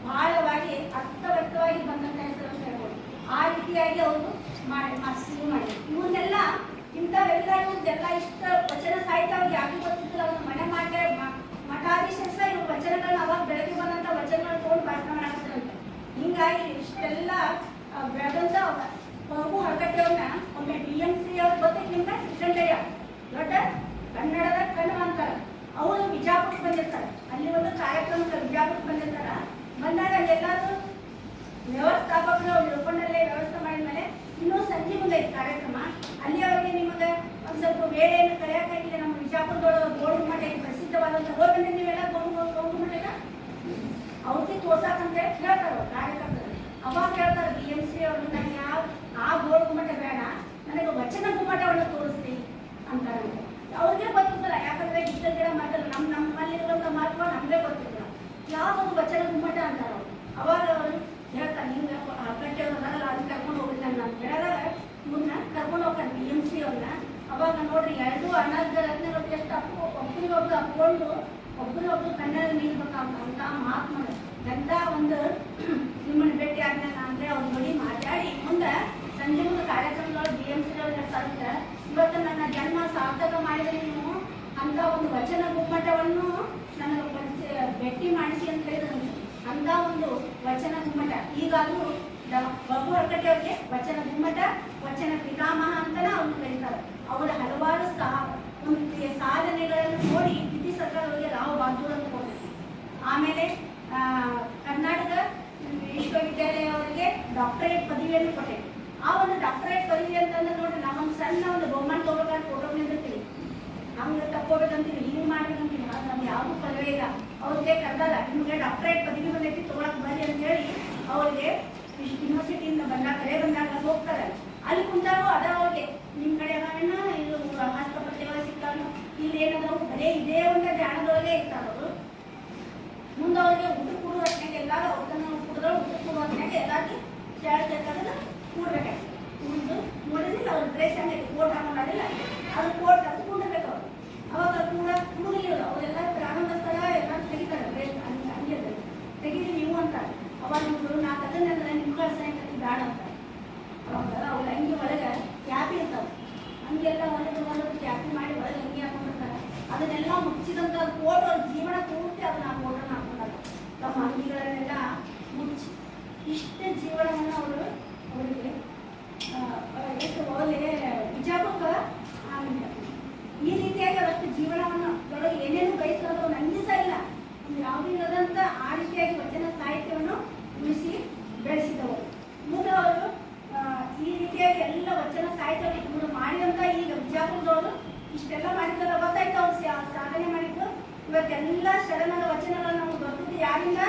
ಬಹಳವಾಗಿ ಅರ್ಥವತ್ತವಾಗಿ ಬಂದಂತ ಹೆಸರು ಅಂತ ಹೇಳ್ಬೋದು. ಆ ರೀತಿಯಾಗಿ ಅವರು ಶುರು ಮಾಡಿದ್ರು. ಇವನ್ನೆಲ್ಲ ಇಂಥವೆಲ್ಲ ಇವ್ರದ್ದೆಲ್ಲ ಇಷ್ಟ ವಚನ ಸಾಹಿತ್ಯ ಅವ್ರಿಗೆ ಯಾಕೆ ಗೊತ್ತಿದ್ರು. ಅವ್ರ ಮನೆ ಮಠಾಧೀಶ ಇವ್ರ ವಚನಗಳನ್ನ ಅವಾಗ ಬೆಳಗ್ಗೆ ಬಂದಂತ ವಚನಗಳನ್ನ ತಗೊಂಡು ಭಾಷಣ ಮಾಡಾಕತ್ತರಂತೆ. ಹಿಂಗಾಗಿ ಇಷ್ಟೆಲ್ಲ ಬೆಳೆದಂತ ಪ್ರಭು ಹಳಕಟ್ಟಿಯವ್ರನ್ನ ಒಮ್ಮೆ BMC ಅವ್ರ ಗೊತ್ತೈತಿ ನಿಮ್ಗೆ, ಸಿದ್ದಣ್ಣಯ್ಯ ದೊಡ್ಡ ಕನ್ನಡದ ಕಣ್ಣು ಅಂತಾರೆ. ಅವರು ಬಿಜಾಪುರಕ್ಕೆ ಬಂದಿರ್ತಾರೆ. ಅಲ್ಲಿ ಒಂದು ಕಾರ್ಯಕ್ರಮಕ್ಕೆ ಬಿಜಾಪುರಕ್ಕೆ ಬಂದಿರ್ತಾರ. ಬಂದಾಗ ಎಲ್ಲಾದ್ರೂ ವ್ಯವಸ್ಥಾಪಕರು ಅವ್ರು ತಿಳ್ಕೊಂಡಲ್ಲೇ ವ್ಯವಸ್ಥೆ ಮಾಡಿದ್ಮೇಲೆ ಇನ್ನೂ ಸಂಜೆ ಮುಂದೆ ಐತಿ ಕಾರ್ಯಕ್ರಮ. ಅಲ್ಲಿಯವರೆಗೆ ನಿಮಗೆ ಒಂದು ಸ್ವಲ್ಪ ವೇಳೆಯನ್ನು ಕರೆಯೋಕ್ಕಾಗಿಲ್ಲ. ನಮ್ಮ ಬಿಜಾಪುರದೊಳಗೆ ಗೋಳುಗುಮ್ಮಟ ಪ್ರಸಿದ್ಧವಾದಂಥ ಹೋಗಿ ನೀವೆಲ್ಲ ಗೋಳುಗುಮ್ಮಟ ಅವ್ರಿಗೆ ತೋರ್ಸಾಕಂತ ಹೇಳ್ತಾರೆ ಕಾರ್ಯಕರ್ತರು. ಅವಾಗ ಹೇಳ್ತಾರೆ BMC ಅವ್ರು, ನನಗೆ ಯಾವ ಆ ಗೋಳುಗುಮ್ಮಟ ಬೇಡ, ನನಗೆ ವಚನ ಗುಮ್ಮಟವನ್ನು ತೋರಿಸ್ರಿ ಅಂತಾರೆ. ಅವ್ರಿಗೆ ಗೊತ್ತಿರ್ತಲ್ಲ, ಯಾಕಂದ್ರೆ ಗಿಡ ಗಿಡ ಮಾತಲ್ಲ ನಮ್ಮಲ್ಲಿರುವಂಥ ಮಾರ್ಗ ನಮಗೆ ಗೊತ್ತಿರ್ತಲ್ಲ. ಯಾವೊಂದು ವಚನ ಗುಮ್ಮಟ ಅಂತಾರೆ ಅವರು. ಅವಾಗ ಅವರು ಹೇಳ್ತಾರೆ, ಹಿಂಗೆ ಕಟ್ಟೆಯವ್ರಲ್ಲ ಅದನ್ನ ಕರ್ಕೊಂಡು ಹೋಗಿಲ್ಲ ನಾನು ಹೇಳಿದಾಗ ಇವ್ರನ್ನ ಕರ್ಕೊಂಡು ಹೋಗ್ತಾರೆ BMC ಅವ್ರನ್ನ. ಅವಾಗ ನೋಡ್ರಿ ಎರಡು ಅಣ್ಣದ ರತ್ನಗಳು ಎಷ್ಟು ಒಬ್ಬರಿಗೊಬ್ರು ಅಪ್ಕೊಂಡು ಒಬ್ಬರಿಗೊಬ್ರು ಕನ್ನಡ ನಿಲ್ಬೇಕಂತ ಮಹಾತ್ಮರು ಎಂತ ಒಂದು ನಿಮ್ಮನ್ನು ಭೇಟಿ ಆದ್ಮೇಲೆ ಅಂದ್ರೆ ಅವ್ರ ಬಳಿ ಮಾತಾಡಿ ಮುಂದೆ ಸಂಜೆ ಮುಂದೆ ಕಾರ್ಯಕ್ರಮದೊಳಗೆ BMC ಅವ್ರು ಹೇಳ್ತಾರೆ, ಇವತ್ತು ನನ್ನ ಜನ್ಮ ಸಾರ್ಥಕ ಮಾಡಿದರೆ ನೀವು ಅಂತ ಒಂದು ವಚನ ಗುಮ್ಮಟವನ್ನು ನನಗೆ ಭೇಟಿ ಮಾಡಿಸಿ ಅಂತ ಹೇಳಿದ್ರು. ಅಂತ ಒಂದು ವಚನ ಗುಮ್ಮಟ ಈಗಾಗಲೂ ಪ್ರಭು ಹಳಕಟ್ಟಿ ಅವ್ರಿಗೆ ವಚನ ಗುಮ್ಮಟ, ವಚನ ಪಿತಾಮಹ ಅಂತಲೇ ಅವ್ರನ್ನ ಕರೀತಾರೆ. ಅವರ ಹಲವಾರು ಸಾಧನೆಗಳನ್ನು ನೋಡಿ ದಿಲ್ಲಿ ಸರ್ಕಾರ ಅವರಿಗೆ ರಾವ್ ಬಹದ್ದೂರ್ ಅಂತ ಕೊಡ್ತಾರೆ. ಆಮೇಲೆ ಕರ್ನಾಟಕ ವಿಶ್ವವಿದ್ಯಾಲಯ ಅವರಿಗೆ ಡಾಕ್ಟರೇಟ್ ಪದವಿಯನ್ನು ಕೊಟ್ಟೆ. ಆ ಒಂದು ಡಾಕ್ಟರೇಟ್ ಪದವಿ ಅಂತಂದ್ರೆ ನೋಡ್ರಿ, ನಾವೊಂದು ಸಣ್ಣ ಒಂದು ಬಹುಮಾನ ತಗೋಬೇಕಾದ್ರೆ ಫೋಟೋ ನಿಂದಿರ್ತೀವಿ, ಹಂಗೆ ತಕ್ಕೋಬೇಕಂತೀವಿ, ಹಿಂಗೆ ಮಾಡ್ಬೇಕಂತೀವಿ. ಅದು ನಮ್ಗೆ ಯಾವುದು ಪದವಿ ಇಲ್ಲ. ಅವ್ರಿಗೆ ಕರೆದಾಗ ನಿಮಗೆ ಡಾಕ್ಟರೇಟ್ ಪದವಿ ಬಂದೈತಿ ತೊಗೊಳಕ್ ಬರ್ರಿ ಅಂತ ಹೇಳಿ ಅವ್ರಿಗೆ ಯೂನಿವರ್ಸಿಟಿಯಿಂದ ಬಂದಾಗ ಕರೆ ಬಂದಾಗ ಹೋಗ್ತಾರೆ. ಅಲ್ಲಿ ಕುಂತಾಗೂ ಅದ ಅವ್ರಿಗೆ ನಿಮ್ಮ ಕಡೆ ಇದು ಆಸ್ಪತ್ರೆಗಳು ಸಿಗ್ತಾವ, ಇಲ್ಲಿ ಏನದಾವು ಬರೇ ಇದೇ ಒಂದು ಜಾಣದೊಳಗೆ ಇರ್ತಾರೆ ಅವರು. ಮುಂದೆ ಅವ್ರಿಗೆ ಊಟ ಕೊಡುವ ಹೊತ್ತಿನಾಗ ಎಲ್ಲಾರು ಅವ್ರನ್ನ ಕುಡಿದ್ರೆ ಊಟ ಕೊಡುವ ಹೊತ್ತಿನಾಗ ಎಲ್ಲಾರ್ಗಿ ಕೇಳ್ಬೇಕಾದ್ರೆ ಕೂಡ್ಬೇಕಾಗ್ತದೆ. ಕುಡಿದು ನೋಡಿದ್ರೆ ಅವ್ರ ಡ್ರೆಸ್ ಹಂಗೈತಿ, ಕೋಟ್ ಹಾಕೊಂಡಿಲ್ಲ, ಅದು ಕೋಟ್ ಅದು ಕುಂಡಿರ್ಬೇಕು ಅವ್ರು. ಅವಾಗ ಕೂಡ ಕುಡುದಿಲ್ಲ ಅವರೆಲ್ಲ ಪ್ರಾರಂಭಿಸ್ತಾರ, ಎಲ್ಲ ತೆಗಿತಾರೆ ಡ್ರೆಸ್ ಹಂಗೆ ತೆಗೀರಿ ನೀವು ಅಂತಾರೆ. ಅವಾಗ ನಿಮ್ಗಳು ನಾ ಅದನ್ನೆಲ್ಲ ನಿಮ್ಮ ಕಳ್ಸಂಕಿ ಬೇಡ ಅಂತಾರೆ. ಅವಾಗ ಅವ್ರು ಹಂಗೆ ಒಳಗೆ ಕ್ಯಾಪಿ ಇರ್ತಾವೆ, ಹಂಗೆಲ್ಲ ಹೊಲದು ಕ್ಯಾಪಿ ಮಾಡಿ ಒಳಗೆ ಹಂಗೆ ಹಾಕೊಂಡಿರ್ತಾರೆ. ಅದನ್ನೆಲ್ಲ ಮುಚ್ಚಿದಂಥ ಕೋಟ್ ಅವ್ರ ಜೀವನ ಪೂರ್ತಿ ಅದನ್ನ ಆ ಕೋಟನ್ನು ಹಾಕೊಂಡಾಗ ತಮ್ಮ ಅಂಗಿಗಳನ್ನೆಲ್ಲ ಮುಚ್ಚಿ ಇಷ್ಟೇ ಜೀವನವನ್ನು ಅವರು ಅವರಿಗೆ ಎಷ್ಟು ಹೋಗಿ ಬಿಜಾಪುರಕ್ಕೆ ಈ ರೀತಿಯಾಗಿ ಅವಷ್ಟು ಜೀವನವನ್ನು ಒಳಗೆ ಏನೇನು ಬಯಸೋದು ಅವ್ರು ಅಂಗಿಸ ಇಲ್ಲ, ಯಾವುದೂ ಇಲ್ಲದಂಥ ಆ ರೀತಿಯಾಗಿ ವಚನ ಸಾಹಿತ್ಯವನ್ನು ಉಳಿಸಿ ಬೆಳೆಸಿದವರು. ಮುಂದೆ ಅವರು ಈ ರೀತಿಯಾಗಿ ಎಲ್ಲ ವಚನ ಸಾಹಿತ್ಯವನ್ನು ಇವರು ಮಾಡಿದಂಥ ಈಗ ಬಿಜಾಪುರದವರು ಇಷ್ಟೆಲ್ಲ ಮಾಡಿದ್ರೆ ಗೊತ್ತಾಯ್ತು ಅವ್ರು ಸಾಧನೆ ಮಾಡಿದ್ದು. ಇವತ್ತೆಲ್ಲ ಶರಣರ ವಚನಗಳನ್ನು ನಮ್ಗೆ ಬರ್ತದೆ ಯಾರಿಂದ?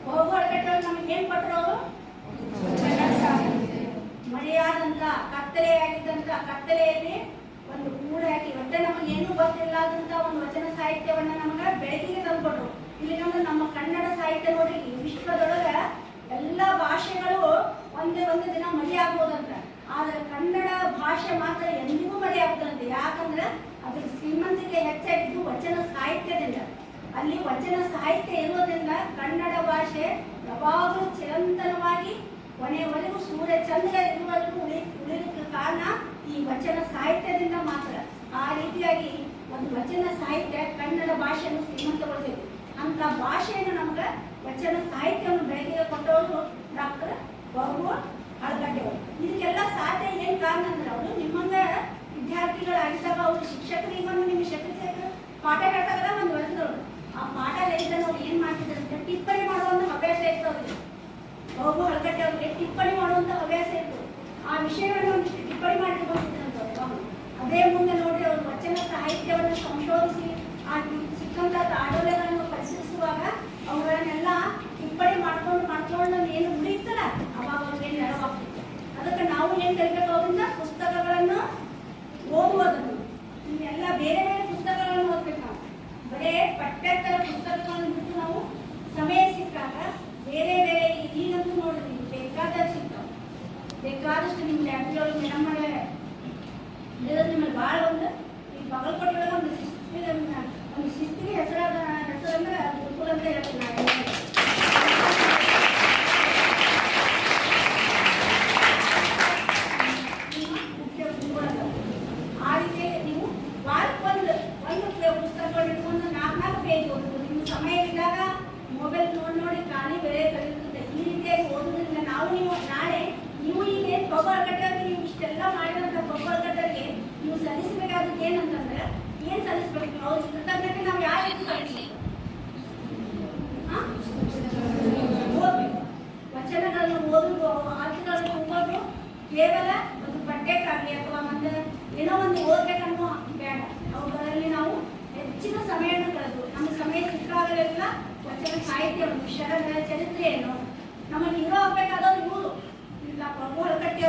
ಹೋಗೋಳಗಟ್ಟವ್ರು ನಮಗೆ ಏನ್ ಕೊಟ್ಟರು? ಅವರು ಮಳೆಯಾದಂತ ಕತ್ತಲೆಯಾಗಿದ್ದಂತ ಕತ್ತಲೆಯಲ್ಲಿ ಒಂದು ಕೂಡು ಹಾಕಿ ಒಟ್ಟೆ ನಮಗೇನು ಗೊತ್ತಿಲ್ಲದಂತ ಒಂದು ವಚನ ಸಾಹಿತ್ಯವನ್ನ ನಮಗ ಬೆಳಕಿಗೆ ತಂದ್ಕೊಟ್ರು. ಇಲ್ಲಿ ನಮ್ಗೆ ನಮ್ಮ ಕನ್ನಡ ಸಾಹಿತ್ಯ ನೋಡಿ ವಿಶ್ವದೊಳಗ ಎಲ್ಲ ಭಾಷೆಗಳು ಒಂದೇ ಒಂದು ದಿನ ಮರಿ ಆಗ್ಬೋದಂತ, ಆದ್ರೆ ಕನ್ನಡ ಭಾಷೆ ಮಾತ್ರ ಎಂದಿಗೂ ಮರಿ ಆಗ್ತದಂತೆ. ಯಾಕಂದ್ರೆ ಅದ್ರ ಶ್ರೀಮಂತಿಕೆ ಹೆಚ್ಚಾಗಿದ್ದು ವಚನ ಸಾಹಿತ್ಯದಿಂದ. ಅಲ್ಲಿ ವಚನ ಸಾಹಿತ್ಯ ಇರೋದ್ರಿಂದ ಕನ್ನಡ ಭಾಷೆ ಯಾವಾಗಲೂ ಚಿರಂತನವಾಗಿ ಕೊನೆಯವರೆಗೂ ಸೂರ್ಯ ಚಂದ್ರ ಇರುವವರೆಗೂ ಉಳಿಲಿಕ್ಕೆ ಕಾರಣ ಈ ವಚನ ಸಾಹಿತ್ಯದಿಂದ ಮಾತ್ರ. ಆ ರೀತಿಯಾಗಿ ಒಂದು ವಚನ ಸಾಹಿತ್ಯ ಕನ್ನಡ ಭಾಷೆಯನ್ನು ಶ್ರೀಮಂತಗೊಳಿಸಬೇಕು. ಅಂತ ಭಾಷೆಯನ್ನು ನಮ್ಗೆ ವಚನ ಸಾಹಿತ್ಯವನ್ನು ಬೆಳಕಿಗೆ ಕೊಟ್ಟವರು ಡಾಕ್ಟರ್ ಬಾಬು ಹಳಗಟ್ಟೆ ಅವರು. ಇದಕ್ಕೆಲ್ಲ ಸಾಧ್ಯ ಏನು ಕಾರಣ ಅಂದ್ರೆ ಅವರು ನಿಮ್ಮಂಗ ವಿದ್ಯಾರ್ಥಿಗಳಾಗಿದ್ದಾಗ ಅವರು ಶಿಕ್ಷಕರಿಗೆ ಬಂದು ನಿಮ್ಮ ಶಿಕ್ಷಕರು ಪಾಠ ಹೇಳ್ತಾಗಲ್ಲ ಒಂದು ವರ್ಷದವರು ಆ ಪಾಠ ಹೇಳಿದ ಅವ್ರು ಏನು ಮಾಡ್ತಿದ್ರು ಅಂತ ಟಿಪ್ಪಣಿ ಮಾಡುವಂಥ ಹವ್ಯಾಸ ಇತ್ತು ಅವ್ರಿಗೆ. ಬಾಬು ಹಳಗಟ್ಟೆ ಅವ್ರಿಗೆ ಟಿಪ್ಪಣಿ ಮಾಡುವಂಥ ಹವ್ಯಾಸ ಇತ್ತು. ಆ ವಿಷಯವನ್ನು ಒಂದಿಷ್ಟು ಟಿಪ್ಪಣಿ ಮಾಡಿಟ್ಕೊಂಡಿದ್ದಂಥವ್ರು. ಅದೇ ಮುಂದೆ ನೋಡಿ ಅವರು ವಚನ ಸಾಹಿತ್ಯವನ್ನು ಸಂಶೋಧಿಸಿ ಆ ಸಿಕ್ಕಂಥ ಆಡೋಲೆಗಳನ್ನು ಪರಿಶೀಲಿಸುವಾಗ ಅವುಗಳನ್ನೆಲ್ಲ ಟಿಪ್ಪಣಿ ಮಾಡ್ಕೊಂಡು ಏನು ಉಳಿಯುತ್ತಲ್ಲ ಅವಾಗ ಅವ್ರಿಗೆ ನೆರವಾಗ್ತಿತ್ತು. ಅದಕ್ಕೆ ನಾವು ಏನು ಕಲಿಬೇಕು ಅವರಿಂದ ಪುಸ್ತಕಗಳನ್ನು ಓದುವುದನ್ನು ಎಲ್ಲ ಬೇರೆ ಬೇರೆ ಪುಸ್ತಕಗಳನ್ನು ಓದ್ಬೇಕು. ನಾವು ಬರೇ ಪಠ್ಯೇತರ ಪುಸ್ತಕಗಳನ್ನು ಬಿಟ್ಟು ನಾವು ಸಮಯ ಸಿಕ್ಕಾಗ ಬೇರೆ ಬೇರೆ ಈಗಂತೂ ನೋಡಿದ್ವಿ ಬೇಕಾದಷ್ಟು ಸಿಗ್ತಾವೆ. ಬೇಕಾದಷ್ಟು ನಿಮ್ಮ ಲ್ಯಾಬ್ರರಿ ನಮ್ಮನೆ ನಿಮ್ಮಲ್ಲಿ ಭಾಳ ಒಂದು ಈ ಬಾಗಲಕೋಟೆ ಒಳಗೆ ಒಂದು ಶಿಸ್ತಿಗೆ ಹೆಸರಂದ್ರೆ ಗುರುಕುಲ ಅಂತ ಹೇಳ್ತೀನಿ ನಾನು. ಮುಖ್ಯ ಗುರುಗಳು ಆ ರೀತಿ ನೀವು ವಾರಕ್ಕೆ ಒಂದು ಪುಸ್ತಕಗಳು ಇಟ್ಕೊಂಡು 4 ಪೇಜ್ ಓದ್ಬೋದು. ನಿಮ್ಮ ಸಮಯ ಇದ್ದಾಗ ಮೊಬೈಲ್ ನೋಡಿ ಖಾಲಿ ಬೆಳೆ ಕಲಿಯುತ್ತದೆ. ಈ ರೀತಿಯಾಗಿ ಓದೋದ್ರಿಂದ ನೀವು ನಾಳೆ ನೀವು ಈಗ ಏನು ಬೊಬ್ಬಲ್ಗಟ್ಟರಿಗೆ ನೀವು ಇಷ್ಟೆಲ್ಲ ಮಾಡಿದಂಥ ಬೊಬ್ಬಲ್ಗಟ್ಟರಿಗೆ ನೀವು ಸಲ್ಲಿಸಬೇಕಾದದ್ದು ಏನಂತಂದ್ರೆ ಏನು ಸಲ್ಲಿಸ್ಬೇಕು? ಅವ್ರ ಕೃತಜ್ಞತೆ ನಾವು ಯಾವ ರೀತಿ ಸಲ್ಲಿಸಬೇಕು? ಓದ್ಬೇಕು. ವಚನಗಳನ್ನು ಓದುದು ಆರ್ಥಿಕಗಳನ್ನು ಓದೋದು ಕೇವಲ ಒಂದು ಪಠ್ಯಕ್ಕಾಗಲಿ ಅಥವಾ ಒಂದು ಏನೋ ಒಂದು ಓದ್ಬೇಕನ್ನೋ ಬೇಡ. ಅವುಗಳಲ್ಲಿ ನಾವು ಹೆಚ್ಚಿನ ಸಮಯವನ್ನು ಕಳೆದು ನಮ್ಮ ಸಮಯ ಸಿಕ್ಕಾಗಲೆಲ್ಲ ವಚನ ಸಾಹಿತ್ಯವನ್ನು ಶರಣರ ಚರಿತ್ರೆಯನ್ನು ನಮಗೆ ಹೀರೋ ಆಗಬೇಕಾದವ್ರು ಇವರು. ಈಗ ಪ್ರಭು